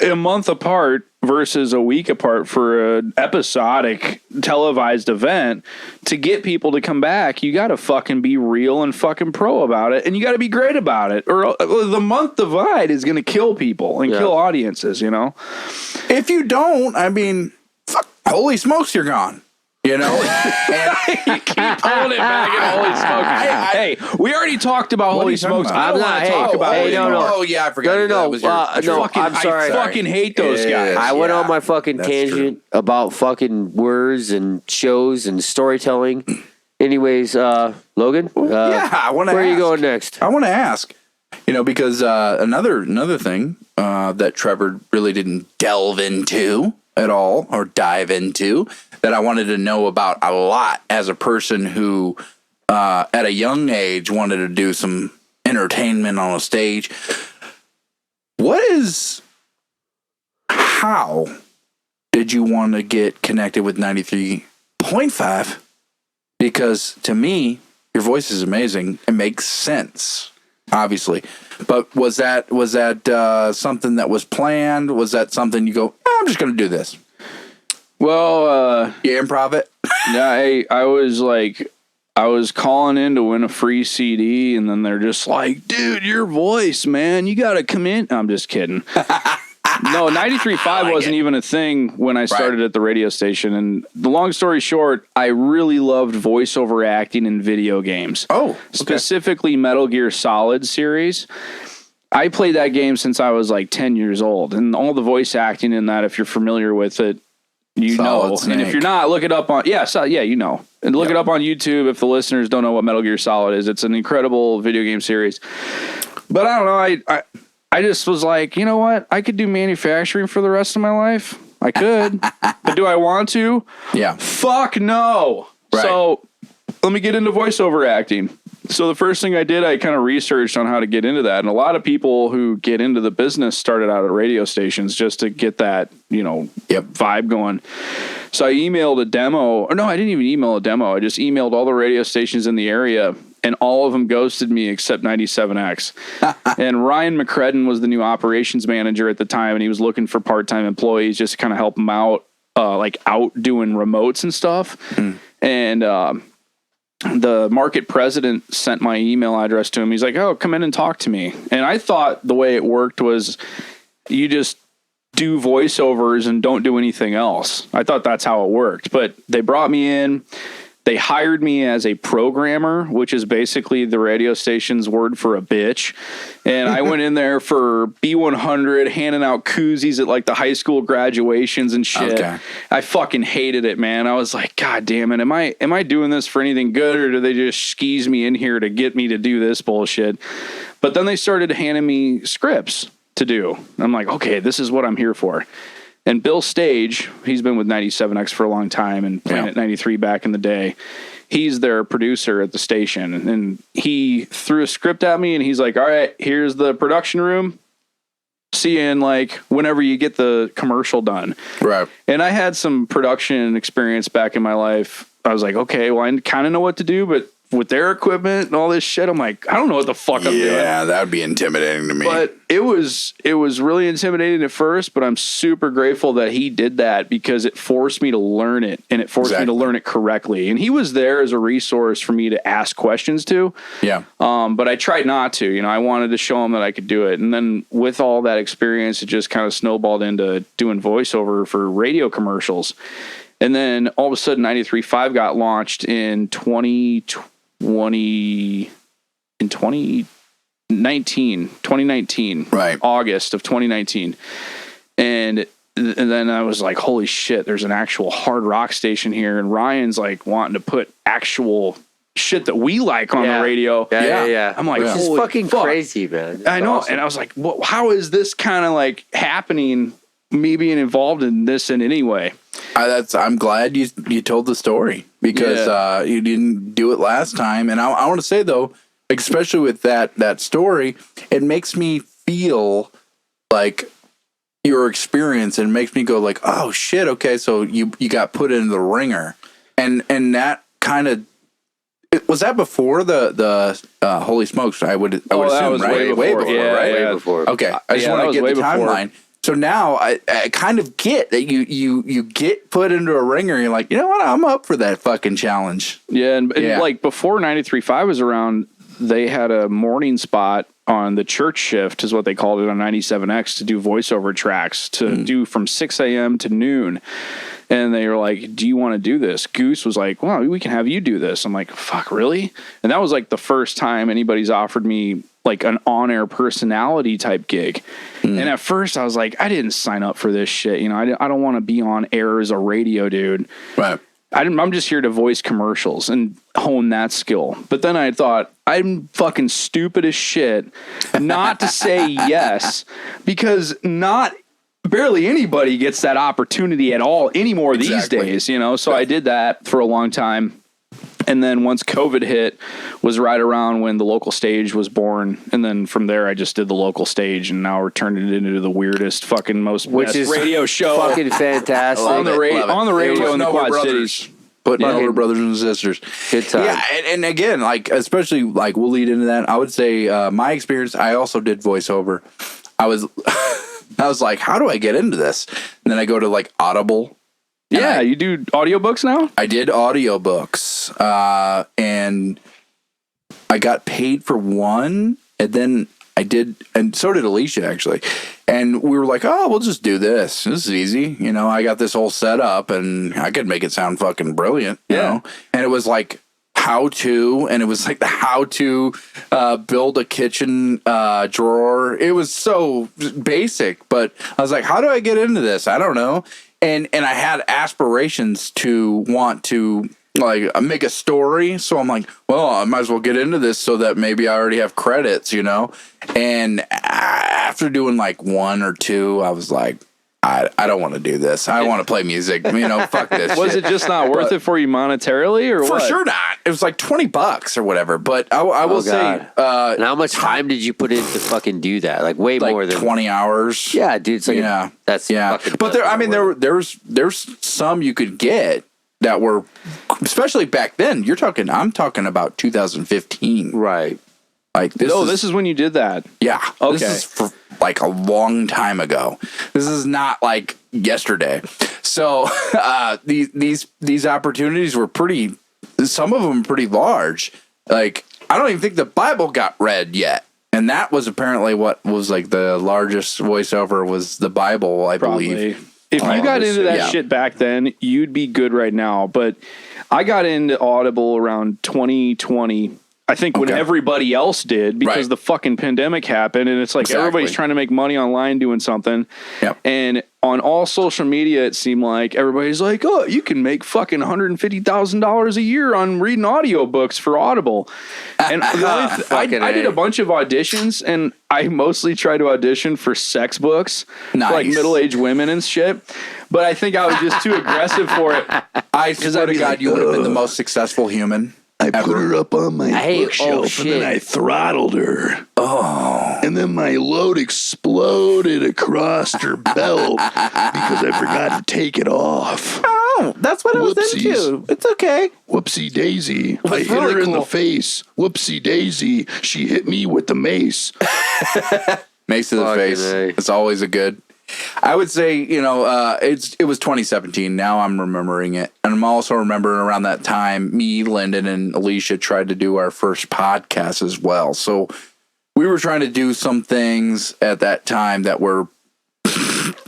a month apart versus a week apart for an episodic televised event, to get people to come back, you got to fucking be real and fucking pro about it, and you got to be great about it, or the month divide is going to kill people and kill audiences, you know? If you don't, I mean, fuck, holy smokes, you're gone. You know, you keep pulling it back at Holy Smokes. Hey, we already talked about Holy Smokes. I don't want to talk about it. Oh yeah, I forgot. No. I'm sorry. I fucking hate those guys. I went on my fucking tangent about fucking words and shows and storytelling. Anyways, Logan, I want to. Where are you going next? I want to ask. You know, because another thing that Trevor really didn't delve into at all or dive into, that I wanted to know about a lot as a person who at a young age wanted to do some entertainment on a stage. How did you want to get connected with 93.5? Because to me, your voice is amazing. It makes sense, obviously. But was that something that was planned? Was that something you go, I'm just going to do this? Well, you improv it? Yeah, I was calling in to win a free CD, and then they're just like, dude, your voice, man, you got to come in. I'm just kidding. No, 93.5 wasn't even a thing when I started at the radio station. And the long story short, I really loved voiceover acting in video games. Oh, okay. Specifically Metal Gear Solid series. I played that game since I was like 10 years old. And all the voice acting in that, if you're familiar with it, you know. Snake. And if you're not, look it up on... you know. And look it up on YouTube if the listeners don't know what Metal Gear Solid is. It's an incredible video game series. But I don't know, I just was like, you know what? I could do manufacturing for the rest of my life. I could. But do I want to? Yeah. Fuck no. Right. So let me get into voiceover acting. So the first thing I did, I kind of researched on how to get into that. And a lot of people who get into the business started out at radio stations just to get that, vibe going. So I emailed a demo. Or no, I didn't even email a demo. I just emailed all the radio stations in the area, and all of them ghosted me except 97X. And Ryan McCredden was the new operations manager at the time, and he was looking for part-time employees just to kind of help him out, out doing remotes and stuff. And the market president sent my email address to him. He's like, oh, come in and talk to me. And I thought the way it worked was you just do voiceovers and don't do anything else. I thought that's how it worked. But they brought me in. They hired me as a programmer, which is basically the radio station's word for a bitch. And I went in there for B100, handing out koozies at like the high school graduations and shit. Okay. I fucking hated it, man. I was like, God damn it. Am I doing this for anything good, or do they just skeeze me in here to get me to do this bullshit? But then they started handing me scripts to do. I'm like, okay, this is what I'm here for. And Bill Stage, he's been with 97X for a long time and Planet 93 back in the day. He's their producer at the station. And he threw a script at me and he's like, all right, here's the production room. See you in whenever you get the commercial done. Right. And I had some production experience back in my life. I was like, okay, well, I kind of know what to do, but with their equipment and all this shit, I'm like, I don't know what the fuck I'm doing. Yeah, that would be intimidating to me. But it was really intimidating at first, but I'm super grateful that he did that because it forced me to learn it, and it forced me to learn it correctly. And he was there as a resource for me to ask questions to. Yeah. But I tried not to. I wanted to show him that I could do it. And then with all that experience, it just kind of snowballed into doing voiceover for radio commercials. And then all of a sudden 93.5 got launched in 2019, right? August of 2019. And then I was like, holy shit, there's an actual hard rock station here. And Ryan's like wanting to put actual shit that we like on the radio. Yeah. I'm like, this is fucking crazy, man. I know. Awesome. And I was like, well, how is this kind of happening, me being involved in this in any way? I'm glad you told the story because you didn't do it last time. And I want to say, though, especially with that story, it makes me feel like your experience, and makes me go like, oh, shit, okay, so you got put in the ringer. And that kind of... Was that before the Holy Smokes? I would assume, was right? Way before, right? Way before. Okay, I just want to get the timeline. So now I kind of get that you get put into a ringer. And you're like, you know what? I'm up for that fucking challenge. Yeah, and like before 93.5 was around, they had a morning spot on the church shift, is what they called it, on 97X, to do voiceover tracks, to do from 6 a.m. to noon. And they were like, do you want to do this? Goose was like, well, we can have you do this. I'm like, fuck, really? And that was like the first time anybody's offered me like an on-air personality type gig. And at first I was like, I didn't sign up for this shit. You know, I don't want to be on air as a radio dude. Right. I'm just here to voice commercials and hone that skill. But then I thought, I'm fucking stupid as shit not to say yes, because barely anybody gets that opportunity at all anymore these days, you know? So I did that for a long time. And then once COVID hit, was right around when the local stage was born. And then from there, I just did the local stage, and now we're turning it into the weirdest, fucking most best radio show. Fucking fantastic. on the radio in the Quad Cities. Putting older brothers and sisters. Good time. Yeah, and again, like, especially, like, we'll lead into that. I would say my experience, I also did voiceover. I was like, how do I get into this? And then I go to, like, Audible. Yeah, you do audiobooks now? I did audiobooks, and I got paid for one, and then I did, and so did Alicia, actually. And we were like, oh, we'll just do this. This is easy. You know, I got this whole setup, and I could make it sound fucking brilliant, you know? And it was like how to, and it was like the how to build a kitchen drawer. It was so basic, but I was like, how do I get into this? I don't know. And I had aspirations to want to, like, make a story. So I'm like, well, I might as well get into this so that maybe I already have credits, you know? And after doing like one or two, I was like, I don't want to do this. I want to play music. You know, fuck this Was shit. it just not worth it for you monetarily, or For what? sure not. It was like $20 or whatever. But I will say... and how much time did you put in to fucking do that? Like, way like more than... 20 hours. Yeah, dude. It's like, that's fucking... But there's some you could get that were, especially back then, I'm talking about 2015. Right. Like this. This is when you did that. Yeah. Okay. This is for like a long time ago. This is not like yesterday. So these opportunities were some of them pretty large. Like, I don't even think the Bible got read yet. And that was apparently what was like the largest voiceover was the Bible, I believe. If you got into that shit back then, you'd be good right now. But I got into Audible around 2020. I think when everybody else did, because the fucking pandemic happened, and it's like everybody's trying to make money online doing something. Yep. And on all social media, it seemed like everybody's like, oh, you can make fucking $150,000 a year on reading audiobooks for Audible. And I did a bunch of auditions, and I mostly tried to audition for sex books, for like middle-aged women and shit. But I think I was just too aggressive for it. I swear to God, you would have been the most successful human. I put her up on my bookshelf, and then I throttled her. Oh. And then my load exploded across her belt because I forgot to take it off. Oh, that's what I was into. It's okay. Whoopsie daisy. I hit her in the face. Whoopsie daisy. She hit me with the mace. Mace to the face. It's always a good. I would say, it was 2017. Now I'm remembering it. And I'm also remembering around that time, me, Lyndon, and Alicia tried to do our first podcast as well. So we were trying to do some things at that time that were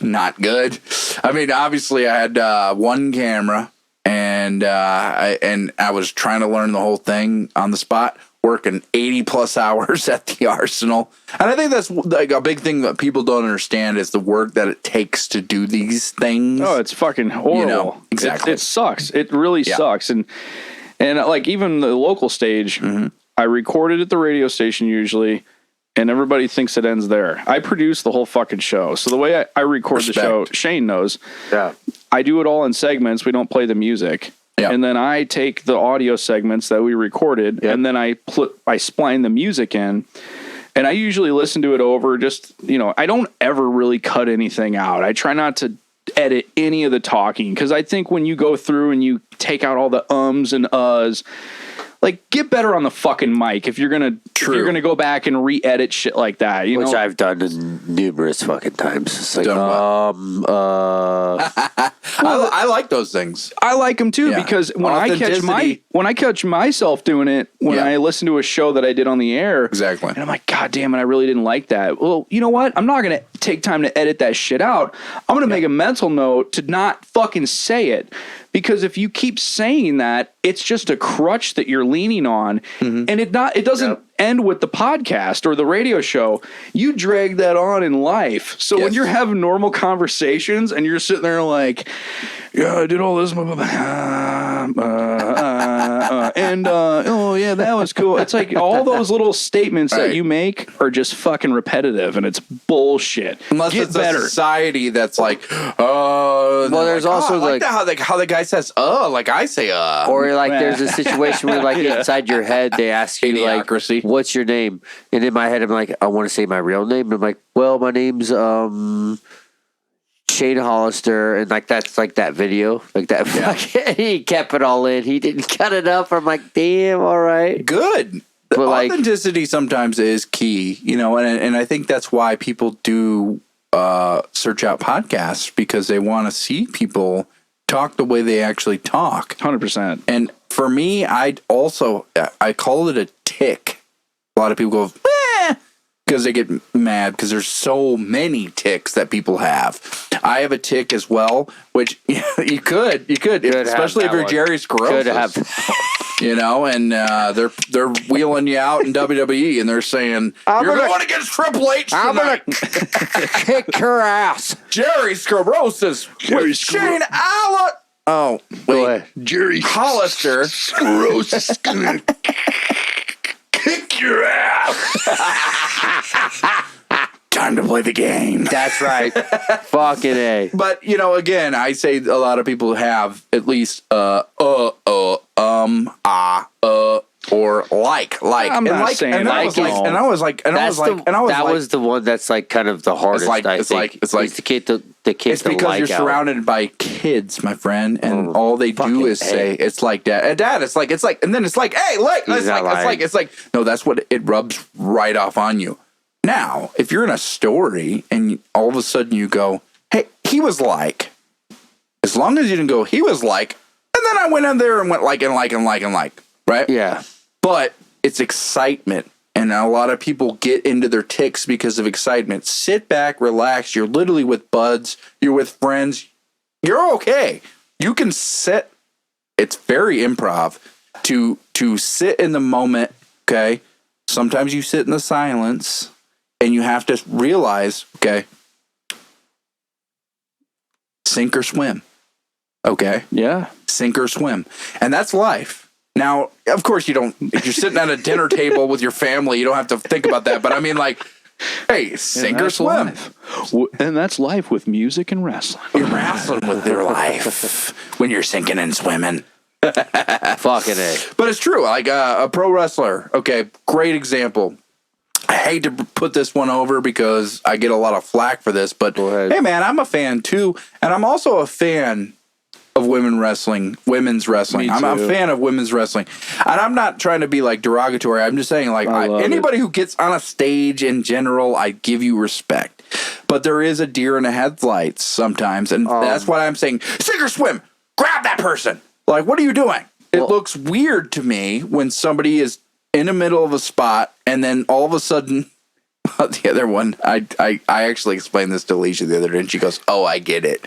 not good. I mean, obviously I had one camera, and I was trying to learn the whole thing on the spot, working 80 plus hours at the Arsenal. And I think that's like a big thing that people don't understand is the work that it takes to do these things. Oh, it's fucking horrible. Exactly. It sucks. It really sucks. And like even the local stage, I recorded at the radio station usually, and everybody thinks it ends there. I produce the whole fucking show. So the way I record the show, Shane knows. Yeah. I do it all in segments. We don't play the music. Yep. And then I take the audio segments that we recorded, and then I spline the music in, and I usually listen to it over. Just, I don't ever really cut anything out. I try not to edit any of the talking, because I think when you go through and you take out all the ums and uhs, Like, get better on the fucking mic if you're gonna go back and re-edit shit like that. Which I've done numerous fucking times. It's like, I like those things. I like them too because when I catch myself doing it when I listen to a show that I did on the air, exactly, and I'm like, God damn it, I really didn't like that. Well, you know what? I'm not gonna take time to edit that shit out. I'm gonna make a mental note to not fucking say it. Because if you keep saying that, it's just a crutch that you're leaning on, and it doesn't end with the podcast or the radio show. You drag that on in life. So when you're having normal conversations and you're sitting there like, yeah, I did all this, oh yeah, that was cool. It's like all those little statements that you make are just fucking repetitive, and it's bullshit. Unless it's better. A society that's like, well, there's also like how the guy says, like I say, or like there's a situation where like inside your head they ask you Idiocracy. Like, what's your name? And in my head I'm like, I want to say my real name. And I'm like, well, my name's Shane Hollister, and like that's like that video, like that. He kept it all in. He didn't cut it up. I'm like, damn, all right, good. But authenticity sometimes is key, and I think that's why people do search out podcasts, because they want to see people talk the way they actually talk. 100%. And for me, I call it a tick. A lot of people go, because they get mad because there's so many ticks that people have. I have a tick as well, which you could especially if you're Jerry Scrosis. And they're wheeling you out in WWE, and they're saying, you're going against Triple H tonight. I'm gonna kick her ass. Jerry Scrosis with Shane Allen. Oh, wait. Jerry Hollister. Scrosis is gonna kick your ass. Time to play the game. That's right. Fucking A. But, again, I say a lot of people have at least or like. I'm not saying that was the one that's like kind of the hardest. It's like the kid it's because you're surrounded by kids, my friend, and all they do is say it's like dad, it's like, and then it's like, hey, like, it's like no, that's what it rubs right off on you. Now, if you're in a story and all of a sudden you go, hey, he was like, as long as you didn't go, he was like, and then I went in there and went like, right? Yeah. But it's excitement. And a lot of people get into their ticks because of excitement. Sit back, relax. You're literally with buds. You're with friends. You're okay. You can sit. It's very improv to sit in the moment, okay? Sometimes you sit in the silence and you have to realize, okay, sink or swim, okay? Yeah. Sink or swim. And that's life. Now, of course, if you're sitting at a dinner table with your family, you don't have to think about that. But I mean, like, hey, sink or swim. Life. And that's life with music and wrestling. You're wrestling with your life when you're sinking and swimming. Fucking A. But it's true. Like a pro wrestler. Okay, great example. I hate to put this one over because I get a lot of flack for this. But, hey, man, I'm a fan, too. And I'm also a fan of women's wrestling. I'm a fan of women's wrestling. And I'm not trying to be like derogatory. I'm just saying, like, anybody who gets on a stage in general, I give you respect. But there is a deer in the headlights sometimes, and that's why I'm saying sink or swim. Grab that person. Like, what are you doing? It looks weird to me when somebody is in the middle of a spot and then all of a sudden the other one, I actually explained this to Alicia the other day, and she goes, oh, I get it.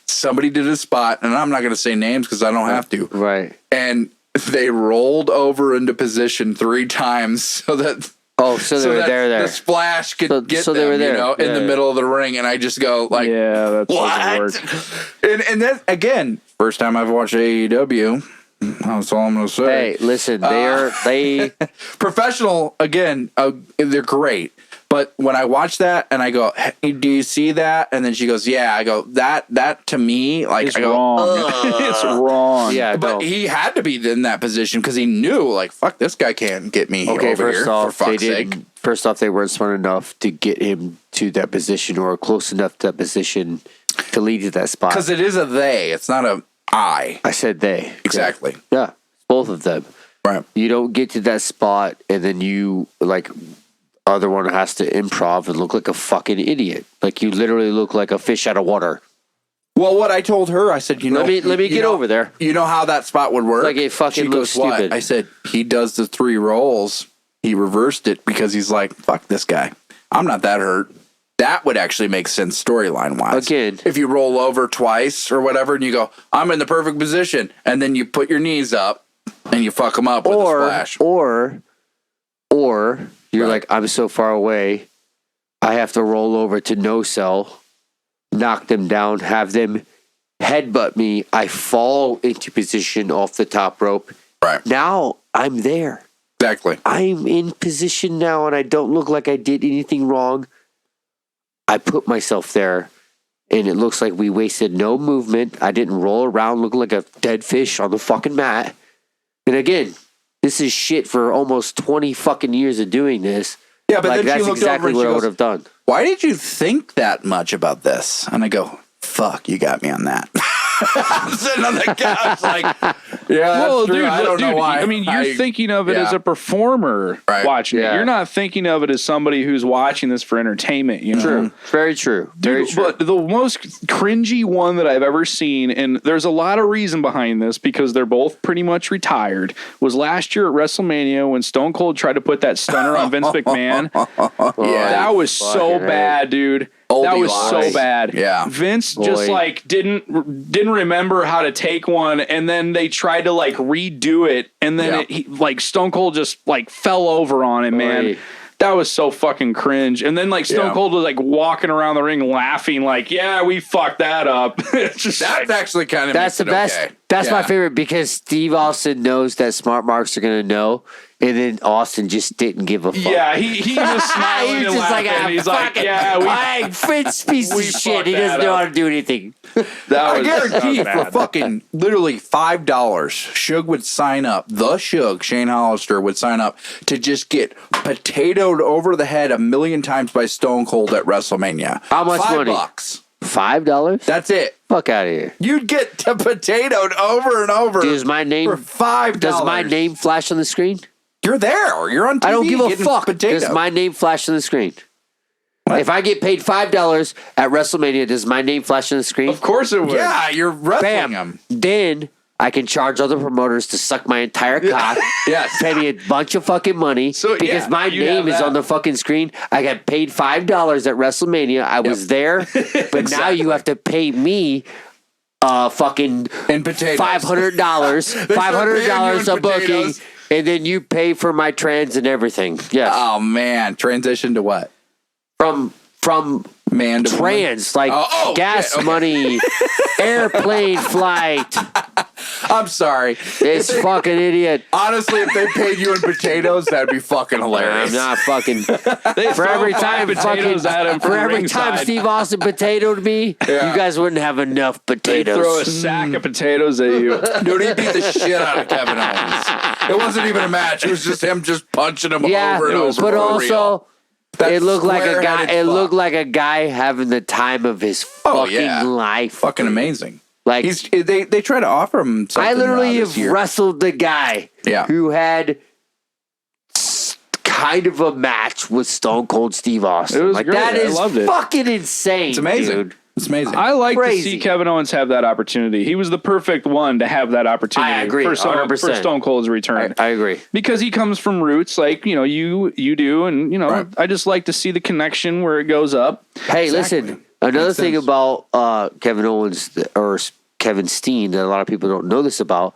Somebody did a spot, and I'm not going to say names because I don't have to. Right. And they rolled over into position 3 times so that the splash could get them, in the middle of the ring. And I just go like, yeah, that's what? And then again, first time I've watched AEW. That's all I'm going to say. Hey, listen, they professional again. They're great. But when I watch that and I go, hey, do you see that? And then she goes, yeah. I go, that to me, like, it's wrong. It's wrong. Yeah, but he had to be in that position because he knew, like, fuck, this guy can't get me over here. For fuck's sake. First off, they weren't smart enough to get him to that position or close enough to that position to lead to that spot. Because it is a they. It's not a I. I said they. Exactly. Yeah, both of them. Right. You don't get to that spot and then you like other one has to improv and look like a fucking idiot. Like you literally look like a fish out of water. Well, what I told her, I said, let me get over there. You know how that spot would work? Like it fucking looks stupid. I said, he does the 3 rolls. He reversed it because he's like, fuck this guy. I'm not that hurt. That would actually make sense storyline wise. Again, if you roll over twice or whatever and you go, I'm in the perfect position, and then you put your knees up and you fuck them up with a splash. Or you're like, I'm so far away, I have to roll over to no cell, knock them down, have them headbutt me. I fall into position off the top rope. Right. Now I'm there. Exactly. I'm in position now and I don't look like I did anything wrong. I put myself there and it looks like we wasted no movement. I didn't roll around looking like a dead fish on the fucking mat. And again, this is shit for almost 20 fucking years of doing this. Yeah, but like, then that's she looked exactly over and what she I goes, would have done. Why did you think that much about this? And I go, fuck, you got me on that. I'm sitting on the couch like, yeah, well, that's true. dude, I don't know why. I mean, you're thinking of it as a performer watching it. You're not thinking of it as somebody who's watching this for entertainment. You know? True. Very true. Very true. But the most cringy one that I've ever seen, and there's a lot of reason behind this because they're both pretty much retired, was last year at WrestleMania when Stone Cold tried to put that stunner on Vince McMahon. That was so bad, dude. That was so bad. Yeah. Vince just like didn't remember how to take one, and then they tried to like redo it, and then like Stone Cold just like fell over on him, man. That was so fucking cringe. And then like Stone Cold was like walking around the ring laughing, like, yeah, we fucked that up. It's just that's actually kind of that's the best. Okay. That's my favorite because Steve Austin knows that smart marks are gonna know. And then Austin just didn't give a fuck. Yeah, he was smiling he was and just laughing. like, He's like, yeah, Fritz piece of shit. He doesn't know how to do anything. I guarantee you for fucking literally $5, SHug would sign up. The SHug, Shane Hollister, would sign up to just get potatoed over the head 1,000,000 times by Stone Cold at WrestleMania. How much money? $5. $5? That's it. Fuck out of here. You'd get potatoed over and over. Does my name for $5? Does my name flash on the screen? You're there, or you're on TV. I don't give a fuck. Potato. Does my name flash on the screen? What? If I get paid $5 at WrestleMania, does my name flash on the screen? Of course it would. Yeah, you're wrestling them. Then I can charge other promoters to suck my entire cock. Yes. Pay me a bunch of fucking money because my name is on the fucking screen. I got paid $5 at WrestleMania. I was there, but now you have to pay me fucking in potatoes. $500 $500 a booking. And then you pay for my trans and everything. Yes. Oh man, transition to what? From man to trans, woman? like gas money, airplane flight. I'm sorry. It's fucking idiot. Honestly, if they paid you in potatoes, that'd be fucking hilarious. I'm not fucking. For every time Steve Austin potatoed me, you guys wouldn't have enough potatoes. They throw a sack of potatoes at you. Dude, he beat the shit out of Kevin Owens. It wasn't even a match. It was just him just punching him over and over. But also, it looked like a guy. It looked like a guy having the time of his fucking life. Fucking amazing. Like they try to offer him something. I literally have wrestled the guy who had kind of a match with Stone Cold Steve Austin. It was like great. that is I loved it. fucking insane. It's amazing. Dude. It's amazing. I like to see Kevin Owens have that opportunity. He was the perfect one to have that opportunity. I agree. For Stone Cold's return. I agree. Because he comes from roots like, you do, and I just like to see the connection where it goes up. Hey, listen, another thing about Kevin Owens or Kevin Steen that a lot of people don't know this about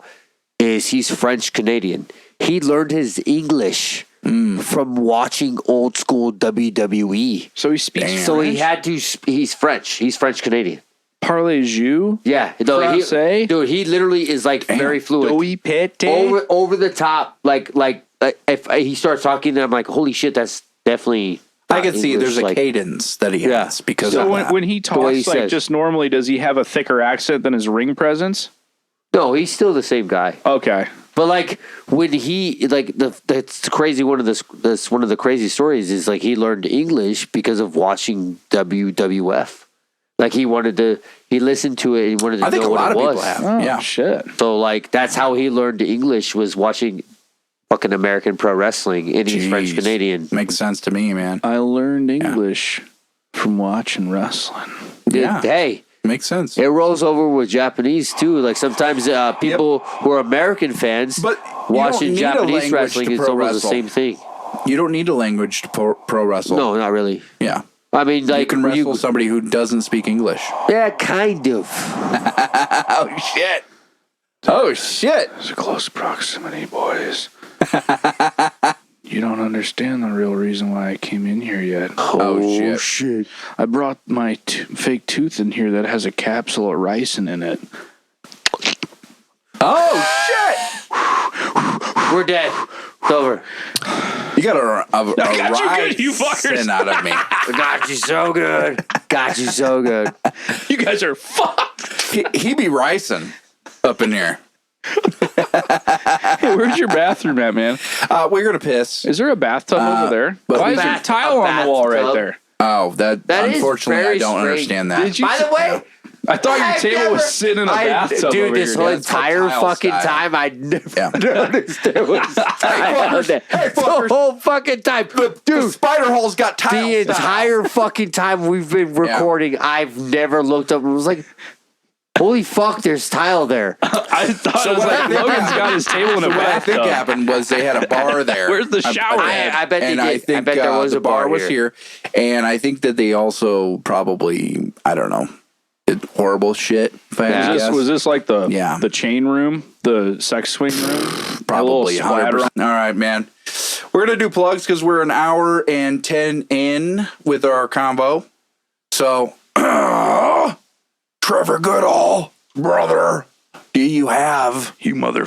is he's French Canadian. He learned his English from watching old school WWE. So he speaks French? So he had to. He's French. He's French Canadian. Parlez-vous? Yeah. Dude, he literally is like very fluent. Over the top. Like if he starts talking, then I'm like, holy shit, that's definitely. I can see there's a cadence that he has because so when he talks like just normally, does he have a thicker accent than his ring presence? No, he's still the same guy. Okay. But like when he that's crazy. One of the crazy stories is like he learned English because of watching WWF. Like he listened to it and he wanted to know what it was. I think a lot of people have. Oh, shit. So like that's how he learned English was watching fucking American pro wrestling, and he's French Canadian. Makes sense to me, man. I learned English from watching wrestling. Yeah. Hey. Makes sense. It rolls over with Japanese too. Like sometimes people who are American fans watching Japanese wrestling, it's almost the same thing. You don't need a language to pro wrestle. No, not really. Yeah. I mean, like, you can wrestle somebody who doesn't speak English. Yeah, kind of. Oh shit! Oh shit! It's a close proximity, boys. You don't understand the real reason why I came in here yet. Oh shit! I brought my fake tooth in here that has a capsule of ricin in it. Oh shit! We're dead. It's over. You got a good, you fuckers. out of me. Got you so good. Got you so good. You guys are fucked. He be ricing up in here. Hey, where's your bathroom at, man? We're gonna piss. Is there a bathtub over there? Why is there a tile on the wall right there? Oh, that unfortunately I don't strange. understand that. Did you By the way, I thought your table was sitting in a bathtub. Dude, over this here. whole entire fucking time, I never noticed there was tile on there. The whole fucking time. Dude, spider hole's got tiles. The entire fucking time we've been recording, I've never looked up and was like, holy fuck, there's tile there. I thought it was like Logan's got his table in a bathtub. What I think happened was they had a bar there. Where's the shower? I bet they did. I think I bet there was the a bar was here. And I think that they also probably, I don't know, did horrible shit. Was this like the Yeah. the chain room, the sex swing room? Probably 100%. All right, man. We're going to do plugs because we're an hour and 10 in with our combo. So, Trevor Goodall, brother, do you have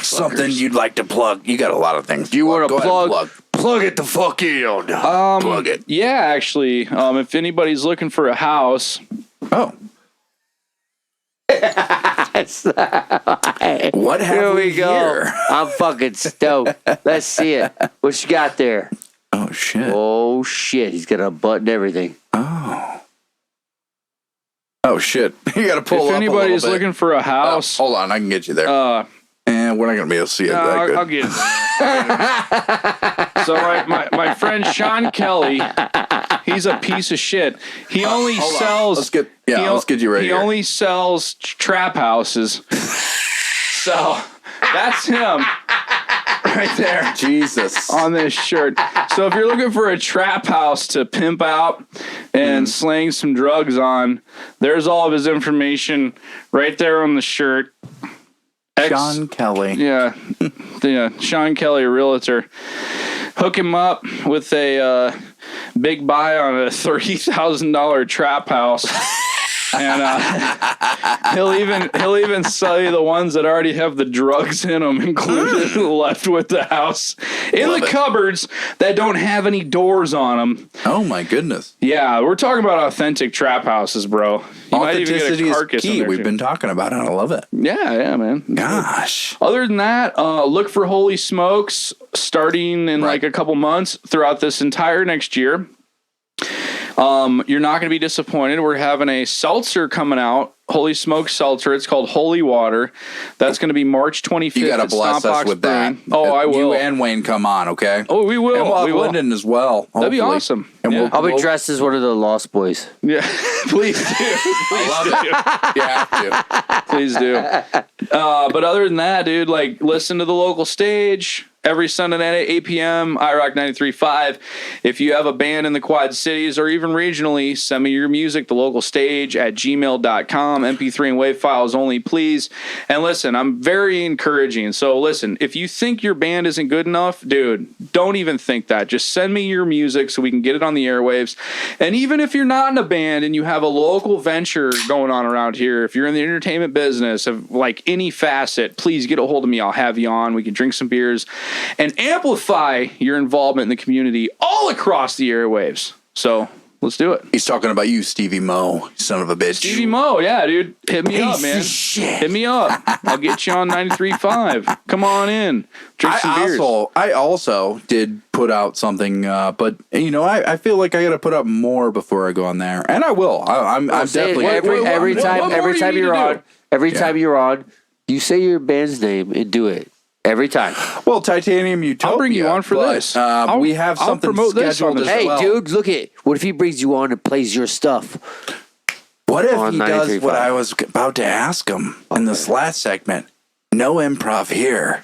something you'd like to plug? You got a lot of things. Do you want to plug? Plug it the fuck in. Plug it. Yeah, actually, if anybody's looking for a house. Oh. What have Here we go. here? I'm fucking stoked. Let's see it. What you got there? Oh, shit. Oh, shit. He's got a button everything. Oh, shit. You got to pull up If anybody's looking for a house. Hold on. I can get you there. And we're not going to be able to see it that good. I'll get it. So my friend Sean Kelly, he's a piece of shit. He only sells. Let's get you right here. He only sells trap houses. So that's him right there. Jesus. On this shirt. So if you're looking for a trap house to pimp out and slang some drugs on, there's all of his information right there on the shirt. Sean Kelly. Yeah. Sean Kelly, realtor. Hook him up with a big buy on a $30,000 trap house. And he'll even sell you the ones that already have the drugs in them included left with the house in the cupboards that don't have any doors on them. Oh my goodness! Yeah, we're talking about authentic trap houses, bro. You might even get a carcass is key. We've been talking about it. I love it. Yeah, man. Gosh. Other than that, look for Holy Smokes starting in like a couple months throughout this entire next year. You're not going to be disappointed. We're having a seltzer coming out, Holy Smoke Seltzer. It's called Holy Water. That's going to be March 25th. You got to bless us with that. Oh, I will. You and Wayne come on, okay? Oh, we will. And we'll have Lyndon as well. Hopefully. That'd be awesome. And I'll be dressed as one of the Lost Boys. Yeah, please do. You have to. Please do. But other than that, dude, like listen to the local stage. Every Sunday night at 8 p.m., iRock 93.5. If you have a band in the Quad Cities or even regionally, send me your music, the local stage at gmail.com. MP3 and WAV files only, please. And listen, I'm very encouraging. So listen, if you think your band isn't good enough, dude, don't even think that. Just send me your music so we can get it on the airwaves. And even if you're not in a band and you have a local venture going on around here, if you're in the entertainment business of like any facet, please get a hold of me. I'll have you on. We can drink some beers and amplify your involvement in the community all across the airwaves. So let's do it. He's talking about you, Stevie Mo, son of a bitch. Stevie Mo, yeah, dude. Hit me up, man. Hit me up. I'll get you on 93.5. Come on in. Drink some beers. I also did put out something, but you know, I feel like I got to put up more before I go on there, and I will. I'm definitely every time you're on, you say your band's name and do it. Every time. Well, Titanium Utopia. I'll bring you on for this. We have something scheduled as well. Hey, dude, look at what if he brings you on and plays your stuff? What if he does what I was about to ask him in this last segment? No improv here.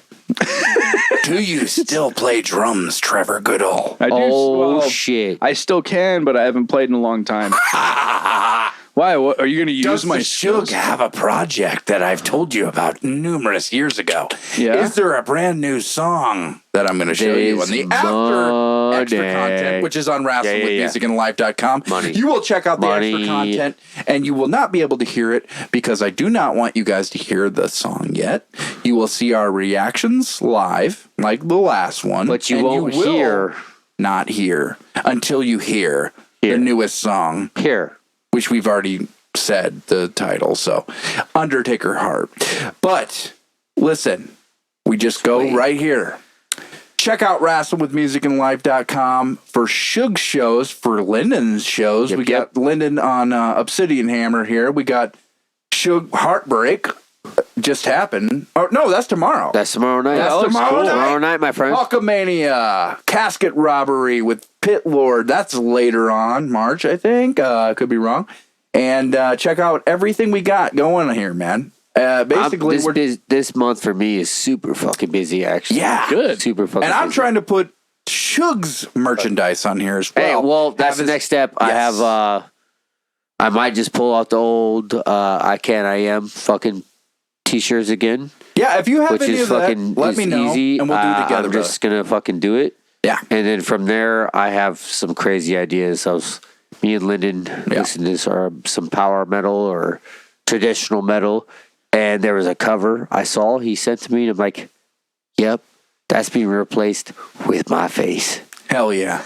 Do you still play drums, Trevor Goodall? I do. Oh, shit. I still can, but I haven't played in a long time. Why? What, are you going to use my SHug have a project that I've told you about numerous years ago? Yeah. Is there a brand new song that I'm going to show you on the after extra content, which is on wrestlingwithmusicandlife.com? You will check out the extra content, and you will not be able to hear it because I do not want you guys to hear the song yet. You will see our reactions live, like the last one, but you won't hear. Not hear until you hear the newest song. Here. Which we've already said the title, so Undertaker Heart. But listen, we just go right here. Check out wrestlinwithmusicandlife.com for SHug shows, for Lyndon's shows. We got Lyndon on Obsidian Hammer here. We got SHug Heartbreak. Just happened. Oh, no, that's tomorrow. That's tomorrow night. That's tomorrow night, my friend. Hulkamania, Casket Robbery with Pit Lord. That's later on, March, I think. Could be wrong. And check out everything we got going here, man. Basically, this month for me is super fucking busy, actually. Yeah. Good. Super fucking And I'm busy. trying to put SHug's merchandise on here as well. Hey, well, that's the next step. Yes. I have, I might just pull out the old I Am fucking t-shirts again. Yeah, if you have which any is of that, fucking let me know, easy. and we'll do it together. I'm just gonna fucking do it. Yeah, and then from there, I have some crazy ideas. Me and Lyndon listened to some power metal or traditional metal, and there was a cover I saw. He sent to me, and I'm like, "Yep, that's being replaced with my face." Hell yeah.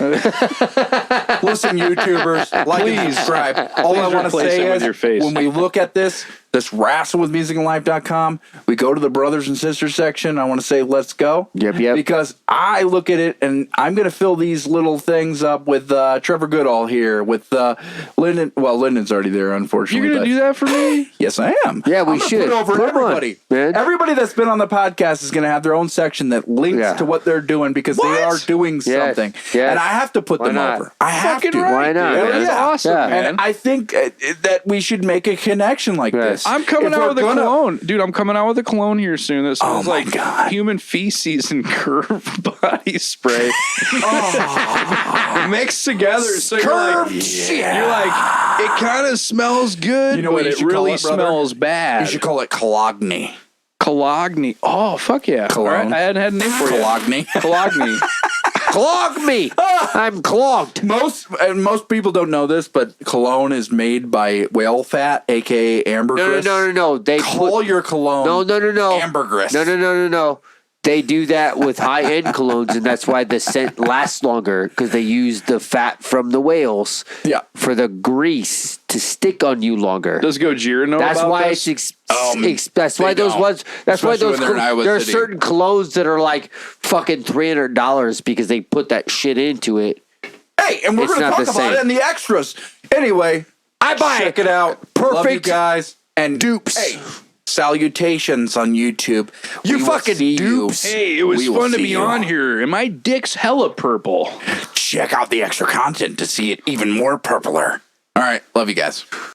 Listen, YouTubers, and subscribe. All I want to say is, when we look at this wrestlinwithmusicandlife.com, we go to the brothers and sisters section. I want to say, let's go. Yep. Because I look at it, and I'm going to fill these little things up with Trevor Goodall here, with Lyndon. Well, Lyndon's already there, unfortunately. You're going to do that for me? Yes, I am. Yeah, we should. Put over everybody. Everybody that's been on the podcast is going to have their own section that links to what they're doing because they are doing something. Yes. And I have to put them over. I have to. Right. Why not? That's awesome, man. And I think that we should make a connection like this. I'm coming out with a cologne. Dude, I'm coming out with a cologne here soon that smells like human feces and curved body spray. Mixed together. So you're like, it kind of smells good, but it really smells bad. You should call it Cologne. Cologne. Oh, fuck yeah. Cologne. All right, I hadn't had a name for you. Cologne. Clog me. I'm clogged. Most people don't know this, but cologne is made by whale fat, aka ambergris. No. They call your cologne. No. Ambergris. No. They do that with high-end colognes, and that's why the scent lasts longer because they use the fat from the whales for the grease to stick on you longer. Does Gojira know that's about why this? That's why those ones. That's why those. There are certain colognes that are like fucking $300 because they put that shit into it. Hey, and we're going to talk about it in the extras. Anyway, check it out. Perfect, love you guys, and dupes. Hey. Salutations on YouTube. You fucking dupes. Hey, it was fun to be on here, and my dick's hella purple. Check out the extra content to see it even more purpler. All right, love you guys.